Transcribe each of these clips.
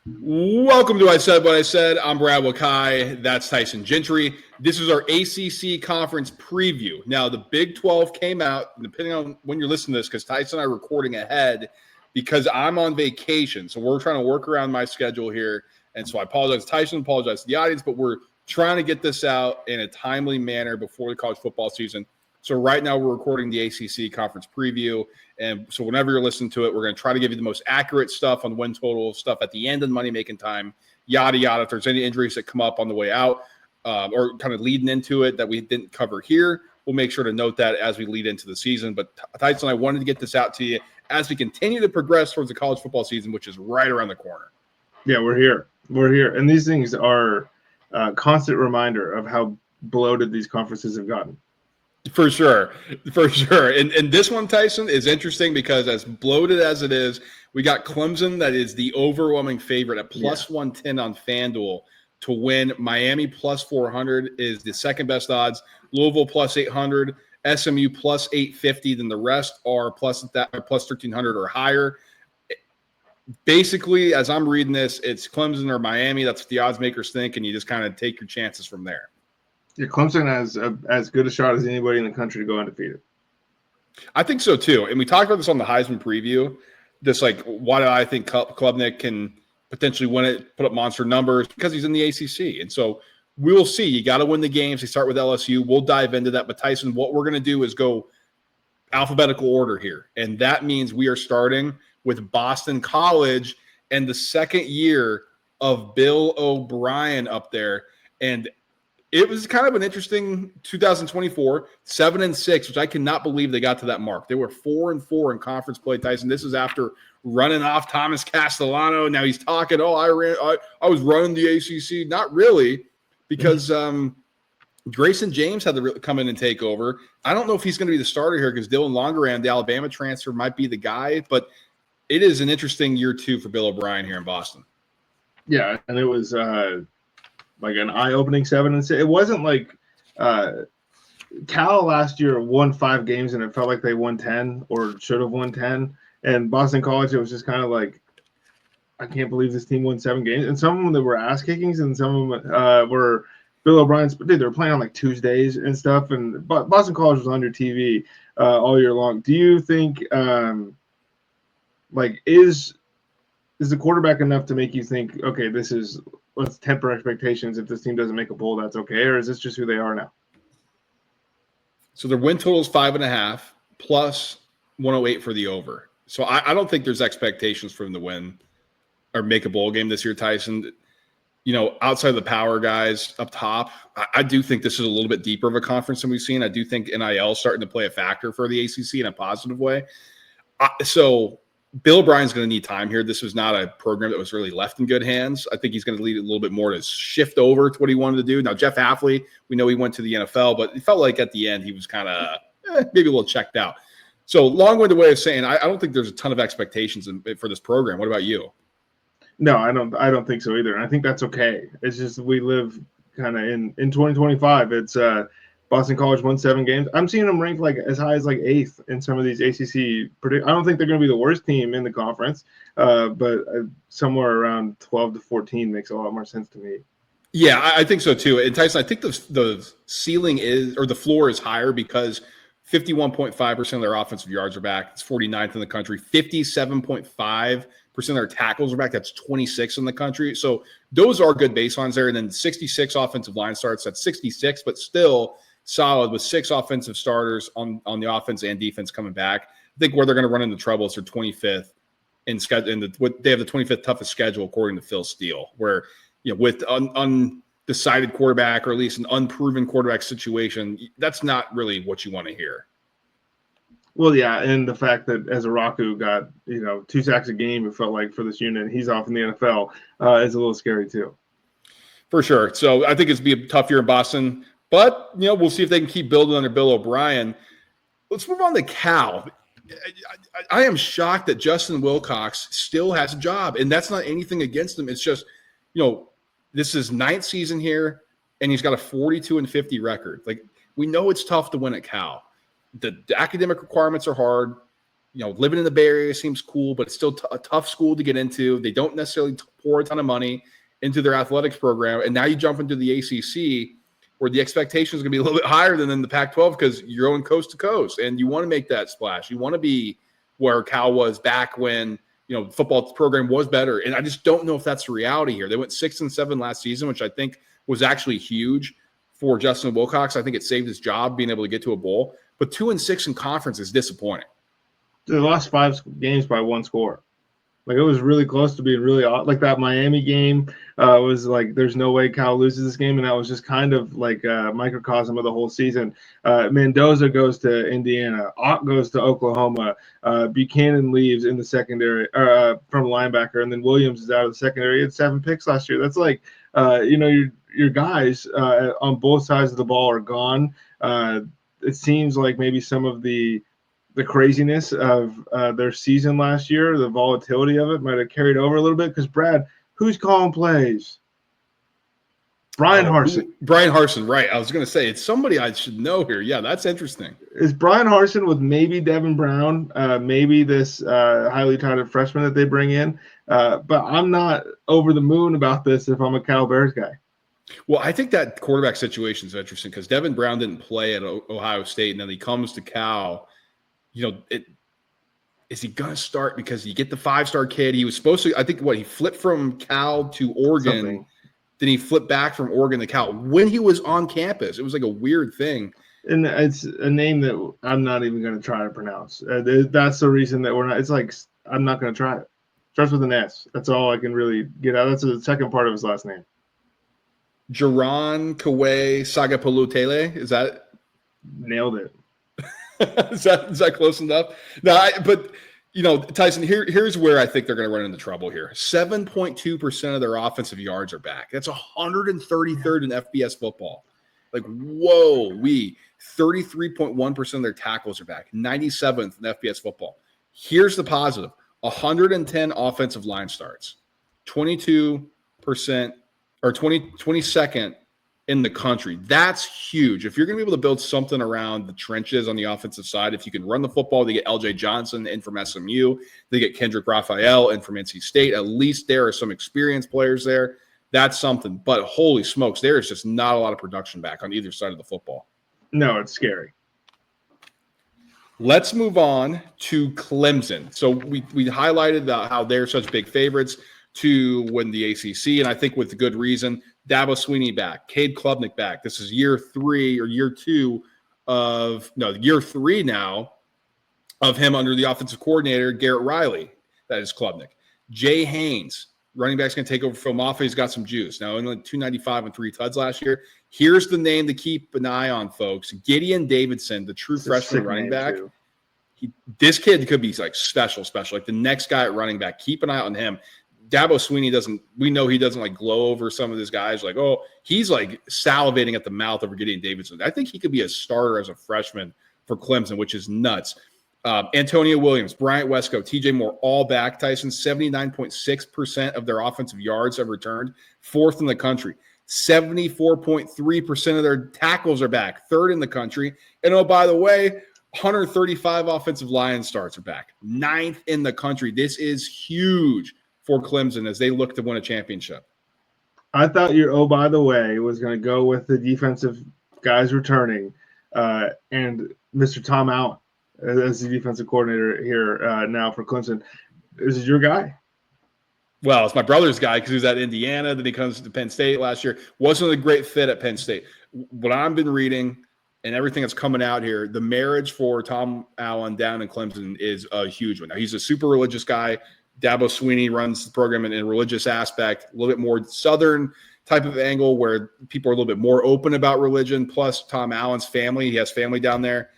Welcome to I Said What I Said. I'm Brad Wakai. That's Tyson Gentry. This is our ACC Conference Preview. Now, the Big 12 came out, depending on when you're listening to this, because Tyson and I are recording ahead because I'm on vacation. So we're trying to work around my schedule here. And so I apologize to Tyson, apologize to the audience, but we're trying to get this out in a timely manner before the college football season. So right now we're recording the ACC Conference Preview. And so whenever you're listening to it, we're going to try to give you the most accurate stuff on win total stuff at the end of the Money Making Time, yada, yada. If there's any injuries that come up on the way out or kind of leading into it that we didn't cover here, we'll make sure to note that as we lead into the season. But Tyson, I wanted to get this out to you as we continue to progress towards the college football season, which is right around the corner. Yeah, we're here. We're here. And these things are a constant reminder of how bloated these conferences have gotten. For sure. And this one, Tyson, is interesting because as bloated as it is, we got Clemson that is the overwhelming favorite at plus 110 on FanDuel to win. Miami plus 400 is the second best odds. Louisville plus 800, SMU plus 850. Then the rest are plus 1,300 or higher. Basically, as I'm reading this, it's Clemson or Miami. That's what the odds makers think, and you just kind of take your chances from there. Yeah, Clemson has as good a shot as anybody in the country to go undefeated. I think so, too. And we talked about this on the Heisman preview. Just like, why do I think Klubnik can potentially win it, put up monster numbers? Because he's in the ACC. And so we'll see. You got to win the games. They start with LSU. We'll dive into that. But, Tyson, what we're going to do is go alphabetical order here. And that means we are starting with Boston College and the second year of Bill O'Brien up there. And it was kind of an interesting 2024, 7-6, which I cannot believe they got to that mark. They were 4-4 in conference play, Tyson. This is after running off Thomas Castellano. Now he's talking, I was running the ACC. Not really, because Grayson James had to come in and take over. I don't know if he's going to be the starter here because Dylan Longeran, the Alabama transfer, might be the guy. But it is an interesting year, too, for Bill O'Brien here in Boston. Yeah, and it was like an eye-opening 7-6. It wasn't like Cal last year won 5 games and it felt like they won 10 or should have won 10. And Boston College, it was just kind of like, I can't believe this team won 7 games. And some of them that were ass kickings, and some of them were Bill O'Brien's. Dude, they were playing on like Tuesdays and stuff. And Boston College was on your TV all year long. Do you think is the quarterback enough to make you think, okay, let's temper expectations. If this team doesn't make a bowl, that's okay. Or is this just who they are now? So their win total is 5.5 plus 108 for the over. So I don't think there's expectations for them to win or make a bowl game this year, Tyson. Outside of the power guys up top, I do think this is a little bit deeper of a conference than we've seen. I do think NIL is starting to play a factor for the ACC in a positive way. So Bill O'Brien's going to need time here. This was not a program that was really left in good hands. I think he's going to lead a little bit more to shift over to what he wanted to do. Now, Jeff Hafley, we know he went to the NFL, but it felt like at the end he was kind of maybe a little checked out. So long-winded way of saying I don't think there's a ton of expectations for this program. What about you? No, I don't think so either. And I think that's okay. It's just we live kind of in 2025. It's Boston College won 7 games. I'm seeing them ranked like as high as like 8th in some of these ACC. I don't think they're going to be the worst team in the conference, but somewhere around 12 to 14 makes a lot more sense to me. Yeah, I think so too. And Tyson, I think the ceiling is, or the floor is higher because 51.5% of their offensive yards are back. It's 49th in the country. 57.5% of their tackles are back. That's 26 in the country. So those are good baselines there. And then 66 offensive line starts. That's 66, but still solid with 6 offensive starters on the offense and defense coming back. I think where they're going to run into trouble is their 25th in schedule. They have the 25th toughest schedule according to Phil Steele, where with undecided quarterback or at least an unproven quarterback situation, that's not really what you want to hear. Well, yeah, and the fact that Ezaraku got 2 sacks a game, it felt like for this unit, he's off in the NFL is a little scary too. For sure. So I think it's be a tough year in Boston. But, we'll see if they can keep building under Bill O'Brien. Let's move on to Cal. I am shocked that Justin Wilcox still has a job, and that's not anything against him. It's just, this is 9th season here, and he's got a 42-50 record. Like, we know it's tough to win at Cal. The academic requirements are hard. living in the Bay Area seems cool, but it's still a tough school to get into. They don't necessarily pour a ton of money into their athletics program. And now you jump into the ACC where the expectation is going to be a little bit higher than in the Pac-12 because you're going coast to coast and you want to make that splash. You want to be where Cal was back when, the football program was better. And I just don't know if that's the reality here. They went 6-7 last season, which I think was actually huge for Justin Wilcox. I think it saved his job being able to get to a bowl. But 2-6 in conference is disappointing. They lost 5 games by 1 score. Like, it was really close to being really odd. Like, that Miami game was like, there's no way Cal loses this game, and that was just kind of like a microcosm of the whole season. Mendoza goes to Indiana. Ott goes to Oklahoma. Buchanan leaves in the secondary from linebacker, and then Williams is out of the secondary. He had 7 picks last year. That's like, your guys on both sides of the ball are gone. It seems like maybe some of the craziness of their season last year, the volatility of it might have carried over a little bit. Because, Brad, who's calling plays? Brian Harsin. Brian Harsin, right. I was going to say, it's somebody I should know here. Yeah, that's interesting. Is Brian Harsin with maybe Devin Brown, maybe this highly touted freshman that they bring in? But I'm not over the moon about this if I'm a Cal Bears guy. Well, I think that quarterback situation is interesting because Devin Brown didn't play at Ohio State, and then he comes to Cal. Is he going to start because you get the 5-star kid? He was supposed to, I think, he flipped from Cal to Oregon. Something. Then he flipped back from Oregon to Cal when he was on campus. It was like a weird thing. And it's a name that I'm not even going to try to pronounce. That's the reason that we're not – it's like I'm not going to try it. Starts with an S. That's all I can really get out. That's the second part of his last name. Jaron Kawe Sagapalutele. Is that – Nailed it. is that close enough? No, but Tyson, here's where I think they're going to run into trouble here. 7.2% of their offensive yards are back. That's 133rd in FBS football. Like, whoa, 33.1% of their tackles are back. 97th in FBS football. Here's the positive: 110 offensive line starts, 22% or 22nd in the country. That's huge. If you're going to be able to build something around the trenches on the offensive side, if you can run the football, they get LJ Johnson in from SMU, they get Kendrick Raphael in from NC State. At least there are some experienced players there. That's something. But holy smokes, there is just not a lot of production back on either side of the football. No, it's scary. Let's move on to Clemson. So we highlighted how they're such big favorites to win the ACC, and I think with good reason. Dabo Swinney back, Cade Klubnik back. This is year 3 now of him under the offensive coordinator, Garrett Riley. That is Klubnik. Jay Haynes, running back's going to take over Phil Maffa. He's got some juice. Now, only 295 and 3 tuds last year. Here's the name to keep an eye on, folks. Gideon Davidson, the true freshman running back. This kid could be like special, like the next guy at running back. Keep an eye on him. Dabo Swinney we know he doesn't like glow over some of these guys. Like, oh, he's like salivating at the mouth over Gideon Davidson. I think he could be a starter as a freshman for Clemson, which is nuts. Antonio Williams, Bryant Wesco, TJ Moore, all back. Tyson, 79.6% of their offensive yards have returned, 4th in the country. 74.3% of their tackles are back, 3rd in the country. And oh, by the way, 135 offensive line starts are back, 9th in the country. This is huge for Clemson as they look to win a championship. I thought your "oh, by the way" was going to go with the defensive guys returning, and Mr. Tom Allen as the defensive coordinator here now for Clemson. This is your guy. Well, it's my brother's guy because he was at Indiana. Then he comes to Penn State last year. Wasn't a great fit at Penn State. What I've been reading and everything that's coming out here, the marriage for Tom Allen down in Clemson is a huge one. Now, he's a super religious guy. Dabo Swinney runs the program in a religious aspect, a little bit more Southern type of angle where people are a little bit more open about religion. Plus, Tom Allen's family, he has family down there.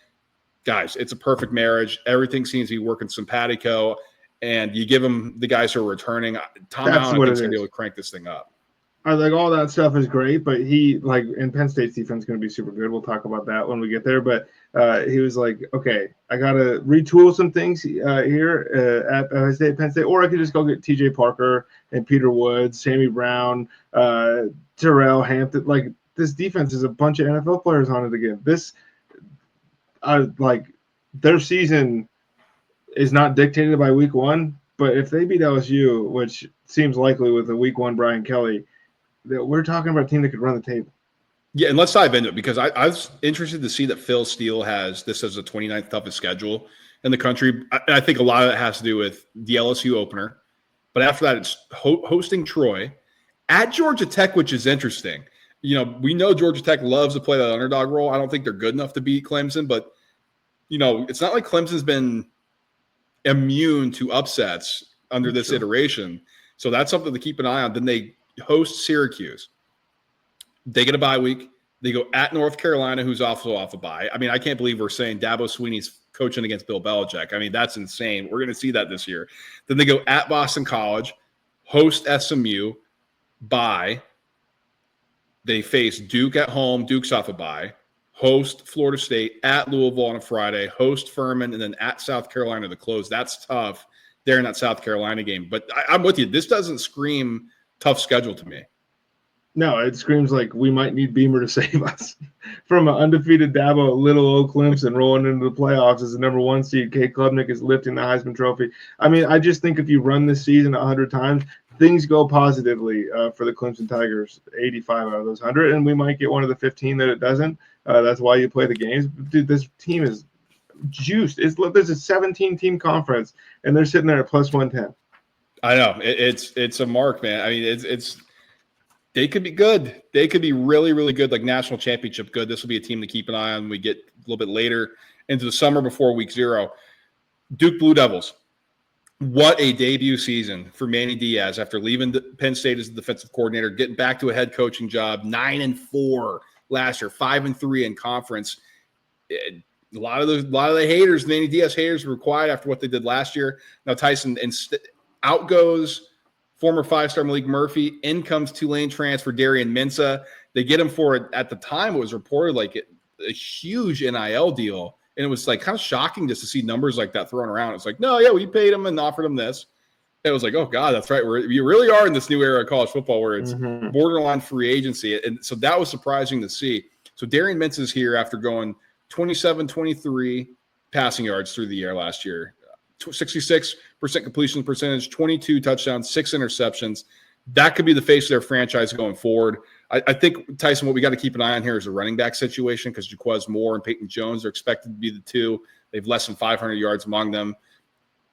Guys, it's a perfect marriage. Everything seems to be working simpatico, and you give them the guys who are returning. Tom Allen is going to be able to crank this thing up. I like all that stuff is great, but he and Penn State's defense is going to be super good. We'll talk about that when we get there. But he was like, okay, I got to retool some things here at Penn State, or I could just go get TJ Parker and Peter Woods, Sammy Brown, Terrell Hampton. Like, this defense is a bunch of NFL players on it again. Their season is not dictated by week one. But if they beat LSU, which seems likely with a week one Brian Kelly, that we're talking about a team that could run the table. Yeah, and let's dive into it because I was interested to see that Phil Steele has this as the 29th toughest schedule in the country. I think a lot of it has to do with the LSU opener. But after that, it's hosting Troy at Georgia Tech, which is interesting. We know Georgia Tech loves to play that underdog role. I don't think they're good enough to beat Clemson, but, it's not like Clemson's been immune to upsets under this iteration. So that's something to keep an eye on. Then they host Syracuse. They get a bye week. They go at North Carolina, who's also off a bye. I mean, I can't believe we're saying Dabo Swinney's coaching against Bill Belichick. I mean, that's insane. We're going to see that this year. Then they go at Boston College, host SMU, bye. They face Duke at home. Duke's off a bye. Host Florida State, at Louisville on a Friday, host Furman, and then at South Carolina to close. That's tough there in that South Carolina game. But I'm with you. This doesn't scream tough schedule to me. No, it screams like we might need Beamer to save us. From an undefeated Dabo, little old Clemson rolling into the playoffs as the number 1 seed. Kate Klubnik is lifting the Heisman Trophy. I mean, I just think if you run this season 100 times, things go positively for the Clemson Tigers, 85 out of those 100, and we might get one of the 15 that it doesn't. That's why you play the games. Dude, this team is juiced. There's a 17-team conference, and they're sitting there at plus 110. I know. It's a mark, man. I mean, it's they could be good. They could be really, really good, like national championship good. This will be a team to keep an eye on when we get a little bit later into the summer before week 0. Duke Blue Devils. What a debut season for Manny Diaz after leaving Penn State as the defensive coordinator, getting back to a head coaching job, 9-4 last year, 5-3 in conference. A lot of the haters, Manny Diaz haters, were quiet after what they did last year. Now Tyson out goes former 5-star Malik Murphy. In comes Tulane transfer Darian Mensah. They get him for, at the time, it was reported like a huge NIL deal. And it was like kind of shocking just to see numbers like that thrown around. It's like, no, yeah, we paid him and offered him this. And it was like, oh, God, that's right. You really are in this new era of college football where it's borderline free agency. And so that was surprising to see. So Darian Mensah is here after going 27-23 passing yards through the air last year. 66% completion percentage, 22 touchdowns, 6 interceptions. That could be the face of their franchise going forward. I think, Tyson, what we got to keep an eye on here is the running back situation because Jaquez Moore and Peyton Jones are expected to be the two. They have less than 500 yards among them.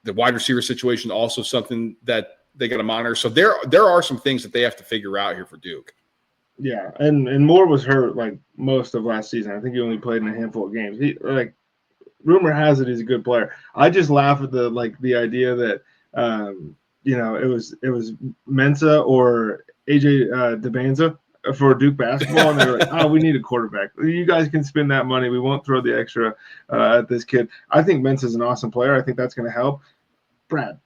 The wide receiver situation also something that they got to monitor. So there are some things that they have to figure out here for Duke. Yeah, and Moore was hurt like most of last season. I think he only played in a handful of games. Rumor has it he's a good player. I just laugh at the idea that it was Mensah or AJ DeBanza for Duke basketball, and they were like, "Oh, we need a quarterback. You guys can spend that money. We won't throw the extra at this kid." I think Mensah's an awesome player. I think that's going to help. Brad,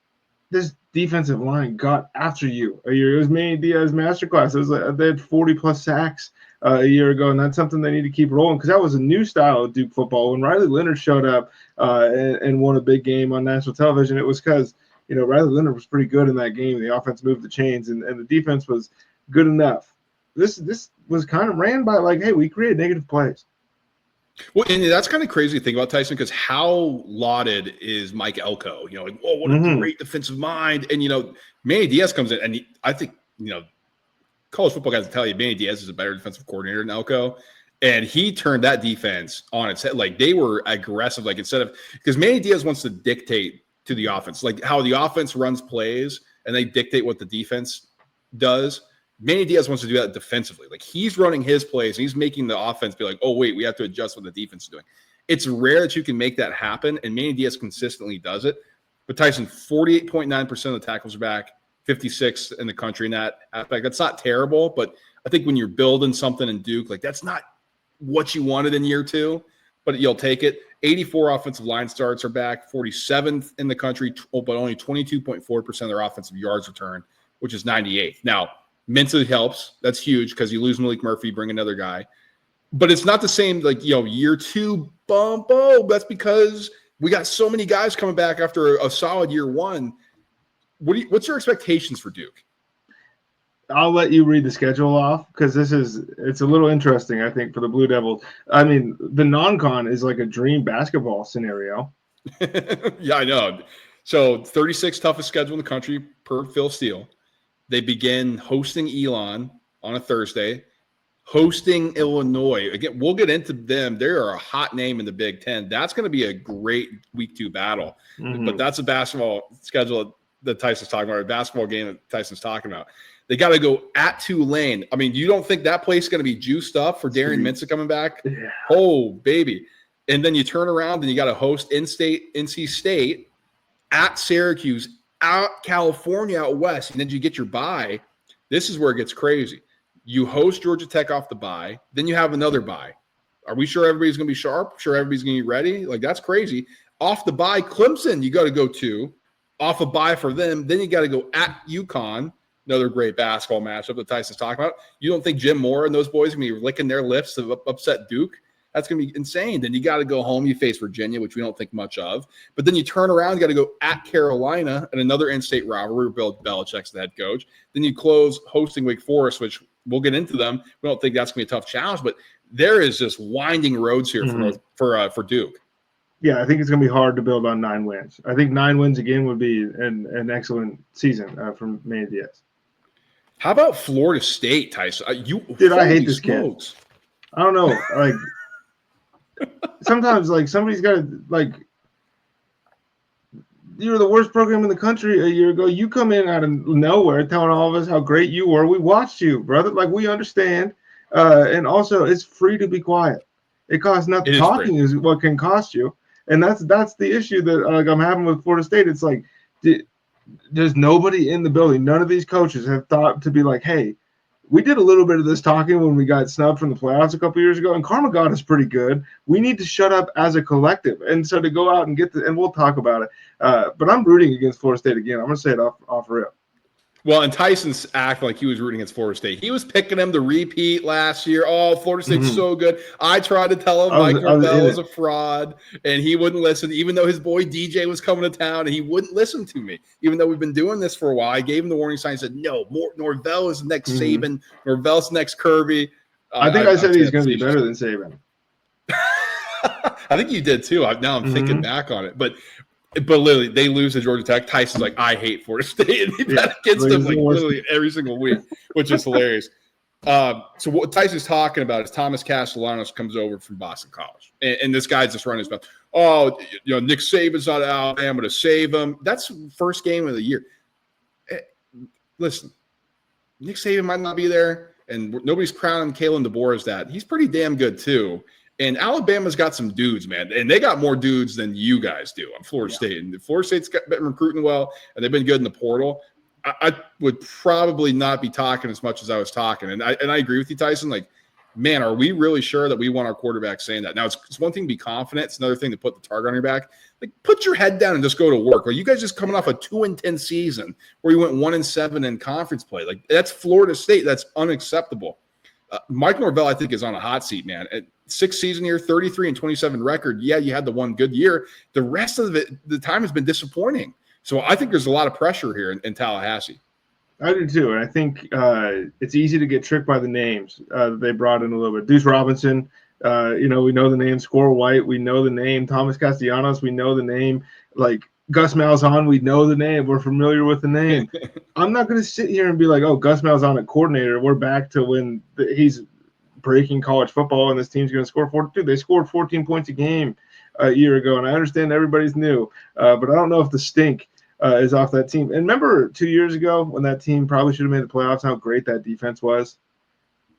this defensive line got after you a year. It was Manny Diaz masterclass. It was like they had 40+ sacks a year ago, and that's something they need to keep rolling because that was a new style of Duke football. When Riley Leonard showed up and won a big game on national television, it was because Riley Leonard was pretty good in that game. The offense moved the chains, and the defense was good enough. This was kind of ran by like, hey, we create negative plays. Well, and that's kind of crazy to think about, Tyson, because how lauded is Mike Elko? What a great defensive mind. And, Manny Diaz comes in, and I think, college football guys will tell you Manny Diaz is a better defensive coordinator than Elko. And he turned that defense on its head. Like, they were aggressive, like instead of – because Manny Diaz wants to dictate to the offense, like how the offense runs plays and they dictate what the defense does. Manny Diaz wants to do that defensively. Like, he's running his plays and he's making the offense be like, oh, wait, we have to adjust what the defense is doing. It's rare that you can make that happen, and Manny Diaz consistently does it. But Tyson, 48.9% of the tackles are back, 56 in the country in that aspect. That's not terrible, but I think when you're building something in Duke, like that's not what you wanted in year 2, but you'll take it. 84 offensive line starts are back, 47th in the country, but only 22.4% of their offensive yards returned, which is 98th. Now, Mensah helps. That's huge because you lose Malik Murphy, bring another guy. But it's not the same, year 2 bump. Oh, that's because we got so many guys coming back after a solid year 1. What's your expectations for Duke? I'll let you read the schedule off because it's a little interesting, I think, for the Blue Devils. I mean, the non-con is like a dream basketball scenario. Yeah, I know. So 36th toughest schedule in the country per Phil Steele. They begin hosting Elon on a Thursday, hosting Illinois. Again, we'll get into them. They are a hot name in the Big Ten. That's going to be a great week 2 battle. But that's a basketball schedule that Tyson's talking about, a basketball game that Tyson's talking about. They got to go at Tulane. I mean, you don't think that place is going to be juiced up for Darian Minson coming back? Yeah. Oh, baby. And then you turn around and you got to host NC State at Syracuse, out California, out west, and then you get your bye. This is where it gets crazy. You host Georgia Tech off the bye, then you have another bye. Are we sure everybody's going to be sharp? Sure everybody's going to be ready? Like, that's crazy. Off the bye, Clemson, you got to go to. Off a bye for them, then you got to go at UConn, another great basketball matchup that Tyson's talking about. You don't think Jim Moore and those boys are going to be licking their lips to upset Duke? That's going to be insane. Then you got to go home. You face Virginia, which we don't think much of. But then you turn around, you got to go at Carolina and another in-state rivalry. Bill Belichick's the head coach. Then you close hosting Wake Forest, which we'll get into them. We don't think that's going to be a tough challenge, but there is just winding roads here for Duke. Yeah, I think it's going to be hard to build on 9 wins. I think 9 wins again would be an excellent season from Manny Diaz. How about Florida State, Tyson? I hate this kid. I don't know. Like, sometimes, like, somebody's got to, like, you were the worst program in the country a year ago. You come in out of nowhere telling all of us how great you were. We watched you, brother. Like, we understand. And also, it's free to be quiet. It costs nothing. Talking is what can cost you. And that's the issue that I'm having with Florida State. It's like, there's nobody in the building. None of these coaches have thought to be like, hey, we did a little bit of this talking when we got snubbed from the playoffs a couple years ago, and Karma got us pretty good. We need to shut up as a collective. And so to go out and get and we'll talk about it. But I'm rooting against Florida State again. I'm going to say it off rip. Well, and Tyson's act like he was rooting against Florida State. He was picking them to repeat last year. Oh, Florida State's so good. I tried to tell him Mike Norvell was a fraud, and he wouldn't listen, even though his boy DJ was coming to town, and he wouldn't listen to me. Even though we've been doing this for a while, I gave him the warning sign and said, no, Norvell is the next Saban. Norvell's the next Kirby. I think I said he's going to be better than Saban. I think you did, too. Now I'm thinking back on it. But literally, they lose to Georgia Tech. Tyson's like, I hate Florida State. And he bet against them like literally every single week, which is hilarious. So what Tyson's talking about is Thomas Castellanos comes over from Boston College. And this guy's just running his mouth. Oh, Nick Saban's not out. I'm going to save him. That's first game of the year. Listen, Nick Saban might not be there, and nobody's crowning Kalen DeBoer as that. He's pretty damn good, too. And Alabama's got some dudes, man, and they got more dudes than you guys do on Florida State. And Florida State's been recruiting well, and they've been good in the portal. I would probably not be talking as much as I was talking. And I agree with you, Tyson. Like, man, are we really sure that we want our quarterback saying that? Now, it's one thing to be confident. It's another thing to put the target on your back. Like, put your head down and just go to work. Like, you guys just coming off a 2-10 season where you went 1-7 in conference play. Like, that's Florida State. That's unacceptable. Mike Norvell, I think, is on a hot seat, man. 6th season year, 33-27 record. Yeah, you had the one good year. The rest of it, the time has been disappointing. So I think there's a lot of pressure here in Tallahassee. I do too, and I think it's easy to get tricked by the names that they brought in a little bit. Deuce Robinson, we know the name. Score White, we know the name. Thomas Castellanos, we know the name. Like Gus Malzahn, we know the name. We're familiar with the name. I'm not going to sit here and be like, oh, Gus Malzahn at coordinator. We're back to when he's breaking college football and this team's going to score 42. They scored 14 points a game a year ago, and I understand everybody's new, but I don't know if the stink is off that team. And remember 2 years ago when that team probably should have made the playoffs, how great that defense was?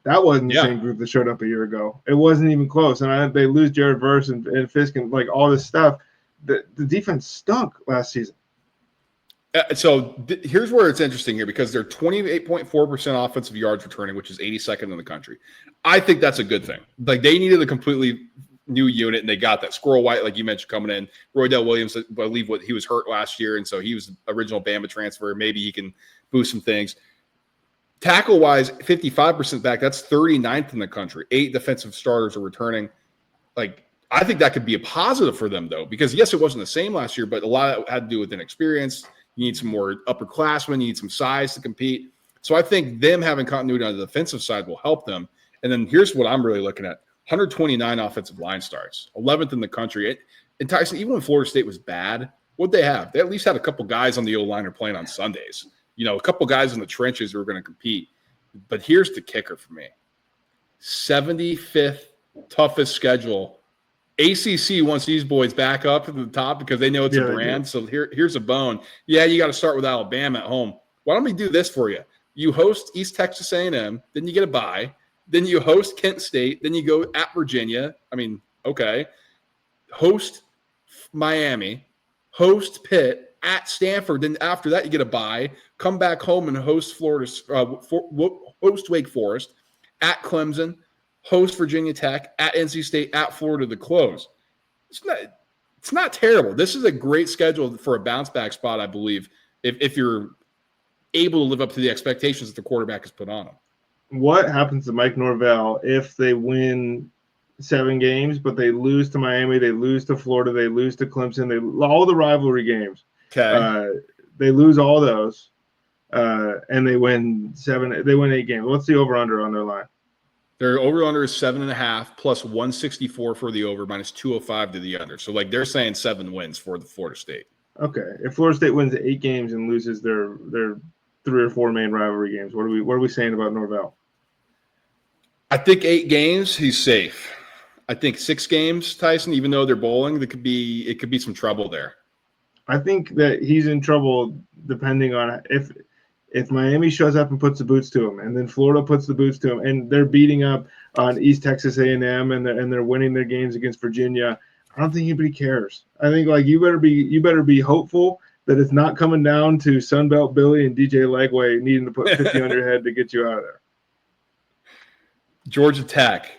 That wasn't the same group that showed up a year ago. It wasn't even close. And they lose Jared Verse and Fisk and like all this stuff. The defense stunk last season. Here's where it's interesting here because they're 28.4% offensive yards returning, which is 82nd in the country. I think that's a good thing. Like they needed a completely new unit, and they got that. Squirrel White, like you mentioned, coming in. Roydell Williams, I believe he was hurt last year, and so he was the original Bama transfer. Maybe he can boost some things. Tackle-wise, 55% back. That's 39th in the country. 8 defensive starters are returning. Like, I think that could be a positive for them, though, because, yes, it wasn't the same last year, but a lot of it had to do with inexperience. You need some more upperclassmen. You need some size to compete. So I think them having continuity on the defensive side will help them. And then here's what I'm really looking at. 129 offensive line starts, 11th in the country. And Tyson, even when Florida State was bad, what'd they have? They at least had a couple guys on the O-line who are playing on Sundays. A couple guys in the trenches who are going to compete. But here's the kicker for me. 75th toughest schedule. ACC wants these boys back up to the top because they know it's a brand. So here's a bone. Yeah, you got to start with Alabama at home. Why don't we do this for you? You host East Texas A&M, then you get a bye. Then you host Kent State. Then you go at Virginia. I mean, okay. Host Miami. Host Pitt at Stanford. Then after that, you get a bye. Come back home and host host Wake Forest at Clemson. Host Virginia Tech at NC State at Florida to close. It's not terrible. This is a great schedule for a bounce back spot, I believe, if you're able to live up to the expectations that the quarterback has put on them. What happens to Mike Norvell if they win 7 games, but they lose to Miami, they lose to Florida, they lose to Clemson, all the rivalry games? Okay. They lose all those, and they win 8 games. What's the over-under on their line? Their over-under is 7.5 plus 164 for the over minus 205 to the under. So, they're saying 7 wins for the Florida State. Okay. If Florida State wins 8 games and loses their 3 or 4 main rivalry games, what are we saying about Norvell? I think 8 games, he's safe. I think 6 games, Tyson, even though they're bowling, it could be some trouble there. I think that he's in trouble depending on if Miami shows up and puts the boots to him, and then Florida puts the boots to him, and they're beating up on East Texas A&M, and they're winning their games against Virginia. I don't think anybody cares. I think you better be hopeful that it's not coming down to Sunbelt Billy and DJ Legway needing to put 50 on your head to get you out of there. Georgia Tech.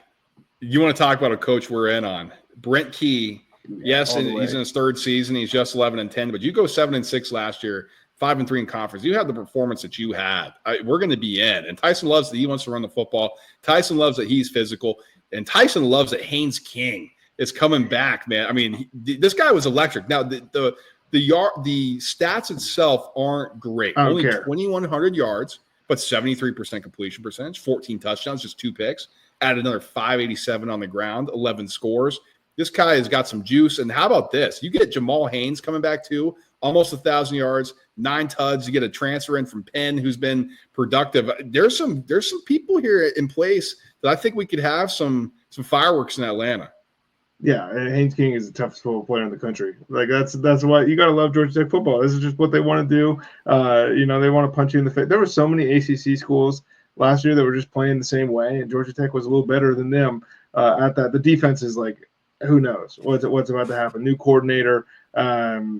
You want to talk about a coach we're in on? Brent Key. Yes, and he's in his 3rd season. He's just 11-10, but you go 7-6 last year. 5-3 in conference. You have the performance that you had. We're going to be in. And Tyson loves that he wants to run the football. Tyson loves that he's physical. And Tyson loves that Haynes King is coming back, man. I mean, this guy was electric. Now, the stats itself aren't great. Only 2,100 yards, but 73% completion percentage, 14 touchdowns, just 2 picks. Added another 587 on the ground, 11 scores. This guy has got some juice. And how about this? You get Jamal Haynes coming back too, almost 1,000 yards, 9 tuds. You get a transfer in from Penn who's been productive. There's some people here in place that I think we could have some fireworks in Atlanta. Yeah, and Haynes King is the toughest football player in the country. That's why you got to love Georgia Tech football. This is just what they want to do. They want to punch you in the face. There were so many ACC schools last year that were just playing the same way, and Georgia Tech was a little better than them at that. The defense is who knows what's about to happen. New coordinator. There's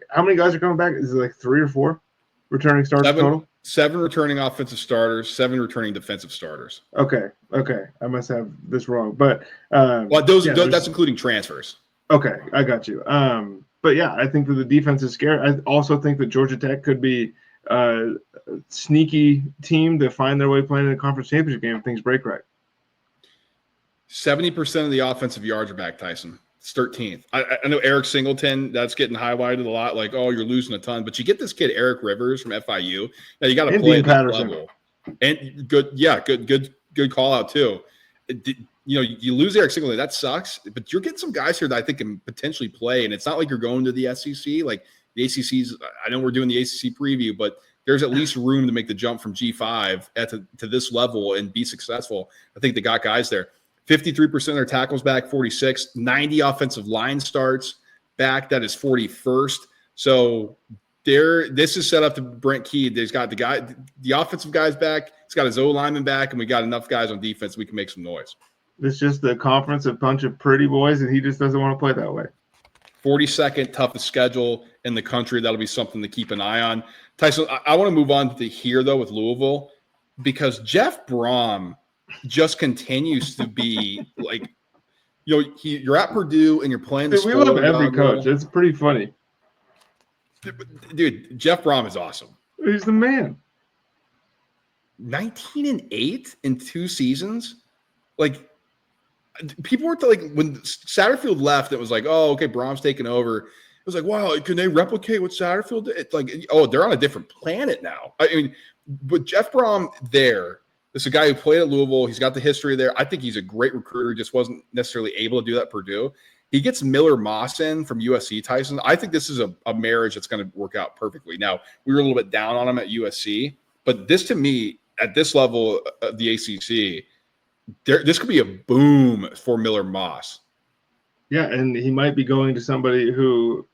how many guys are coming back? Is it 3 or 4 returning starters total? 7 returning offensive starters, 7 returning defensive starters. Okay. I must have this wrong, but that's including transfers. Okay, I got you. But yeah, I think that the defense is scary. I also think that Georgia Tech could be a sneaky team to find their way playing in a conference championship game if things break right. 70% of the offensive yards are back, Tyson. It's 13th. I know Eric Singleton, that's getting highlighted a lot, you're losing a ton. But you get this kid, Eric Rivers from FIU. Now, you got to play at that level. And good call out, too. You lose Eric Singleton. That sucks. But you're getting some guys here that I think can potentially play. And it's not like you're going to the SEC. The ACC's – I know we're doing the ACC preview, but there's at least room to make the jump from G5 to this level and be successful. I think they got guys there. 53% of their tackles back, 46, 90 offensive line starts back. That is 41st. So this is set up to Brent Key. There's got the offensive guys back. He's got his O lineman back, and we got enough guys on defense we can make some noise. It's just the conference, a bunch of pretty boys, and he just doesn't want to play that way. 42nd toughest schedule in the country. That'll be something to keep an eye on. Tyson, I want to move on to here, though, with Louisville, because Jeff Brom just continues to be you're at Purdue and you're playing the we love every coach. It's pretty funny. Dude, Jeff Brom is awesome. He's the man. 19-8 in 2 seasons. People were when Satterfield left, it was oh, okay, Brom's taking over. It was wow, can they replicate what Satterfield did? It's they're on a different planet now. I mean, but Jeff Brom there, This is a guy who played at Louisville. He's got the history there. I think he's a great recruiter. He just wasn't necessarily able to do that at Purdue. He gets Miller Moss in from USC, Tyson. I think this is a marriage that's going to work out perfectly. Now, we were a little bit down on him at USC, but this to me, at this level of the ACC, this could be a boom for Miller Moss. Yeah, and he might be going to somebody who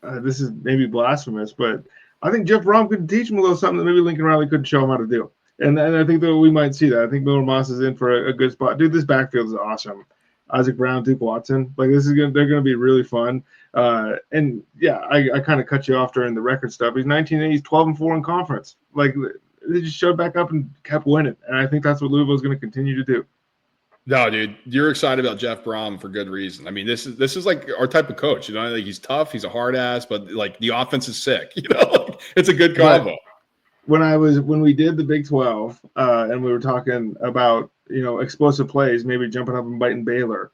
this is maybe blasphemous, but I think Jeff Brom could teach him a little something that maybe Lincoln Riley couldn't show him how to do. And I think that we might see that. I think Miller Moss is in for a good spot. Dude, this backfield is awesome. Isaac Brown, Duke Watson, like they're gonna be really fun. And yeah, I kind of cut you off during the record stuff. He's 19, he's 12-4 in conference. Like they just showed back up and kept winning, and I think that's what Louisville is going to continue to do. No, dude, you're excited about Jeff Brom for good reason. I mean, this is like our type of coach. You know, like he's tough, he's a hard ass, but like the offense is sick. You know, like, it's a good combo. When we did the Big 12, and we were talking about explosive plays, maybe jumping up and biting Baylor.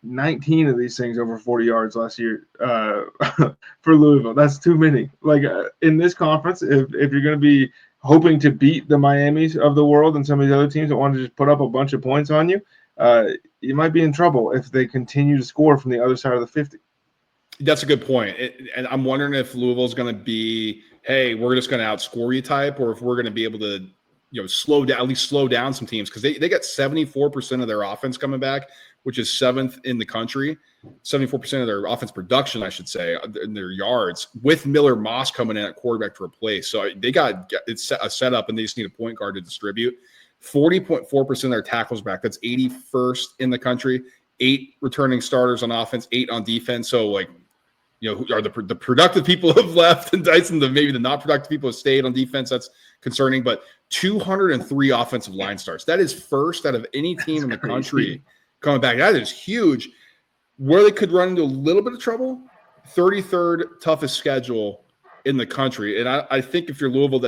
19 of these things over 40 yards last year for Louisville. That's too many. Like in this conference, if you're going to be hoping to beat the Miamis of the world and some of these other teams that want to just put up a bunch of points on you, you might be in trouble if they continue to score from the other side of the 50. That's a good point. And I'm wondering if Louisville's going to be, hey, we're just going to outscore you type, or if we're going to be able to slow down some teams, because they got 74% of their offense coming back, which is 7th in the country. 74% of their offense production, I should say, in their yards, with Miller Moss coming in at quarterback to replace. So they got it's a setup, and they just need a point guard to distribute. 40.4% of their tackles back. That's 81st in the country. 8 returning starters on offense, 8 on defense. So like, are the productive people have left, and Tyson, maybe the not productive people have stayed on defense. That's concerning. But 203 offensive line starts. That is first out of any team in the country coming back. That is huge. Where they could run into a little bit of trouble, 33rd toughest schedule in the country. And I think if you're Louisville,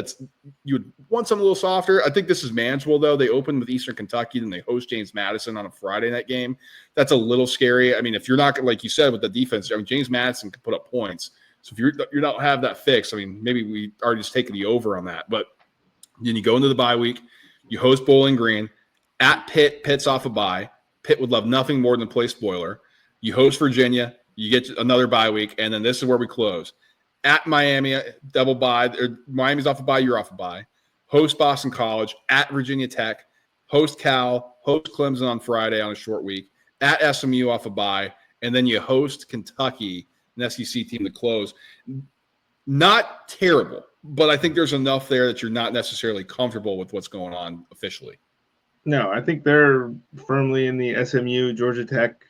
you would want something a little softer. I think this is manageable, though. They open with Eastern Kentucky, then they host James Madison on a Friday night game. That's a little scary. I mean, if you're not, like you said, with the defense, I mean, James Madison can put up points. So if you don't have that fixed, I mean, maybe we are just taking the over on that. But then you go into the bye week, you host Bowling Green at Pitt. Pitt's off a bye. Pitt would love nothing more than play spoiler. You host Virginia, you get another bye week, and then this is where we close. At Miami, double bye. Miami's off a bye, you're off a bye. Host Boston College, at Virginia Tech, host Cal, host Clemson on Friday on a short week, at SMU off a bye, and then you host Kentucky, an SEC team to close. Not terrible, but I think there's enough there that you're not necessarily comfortable with what's going on officially. No, I think they're firmly in the SMU, Georgia Tech,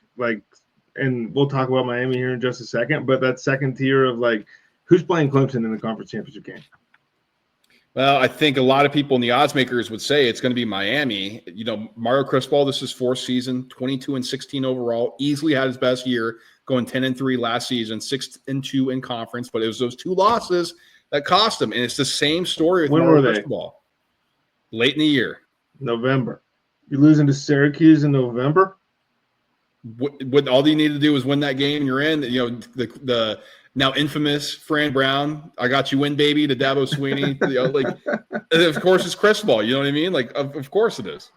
and we'll talk about Miami here in just a second, but that second tier of who's playing Clemson in the conference championship game? Well, I think a lot of people in the odds makers would say it's going to be Miami. Mario Cristobal, this is 4th season, 22-16 overall, easily had his best year, going 10-3 last season, 6-2 in conference, but it was those 2 losses that cost him. And it's the same story with Mario Cristobal. Late in the year. November. You're losing to Syracuse in November? What all you need to do is win that game, you're in. The now infamous Fran Brown, I got you in, baby, to Dabo Sweeney. Of course it's Cristobal. You know what I mean? Of course it is.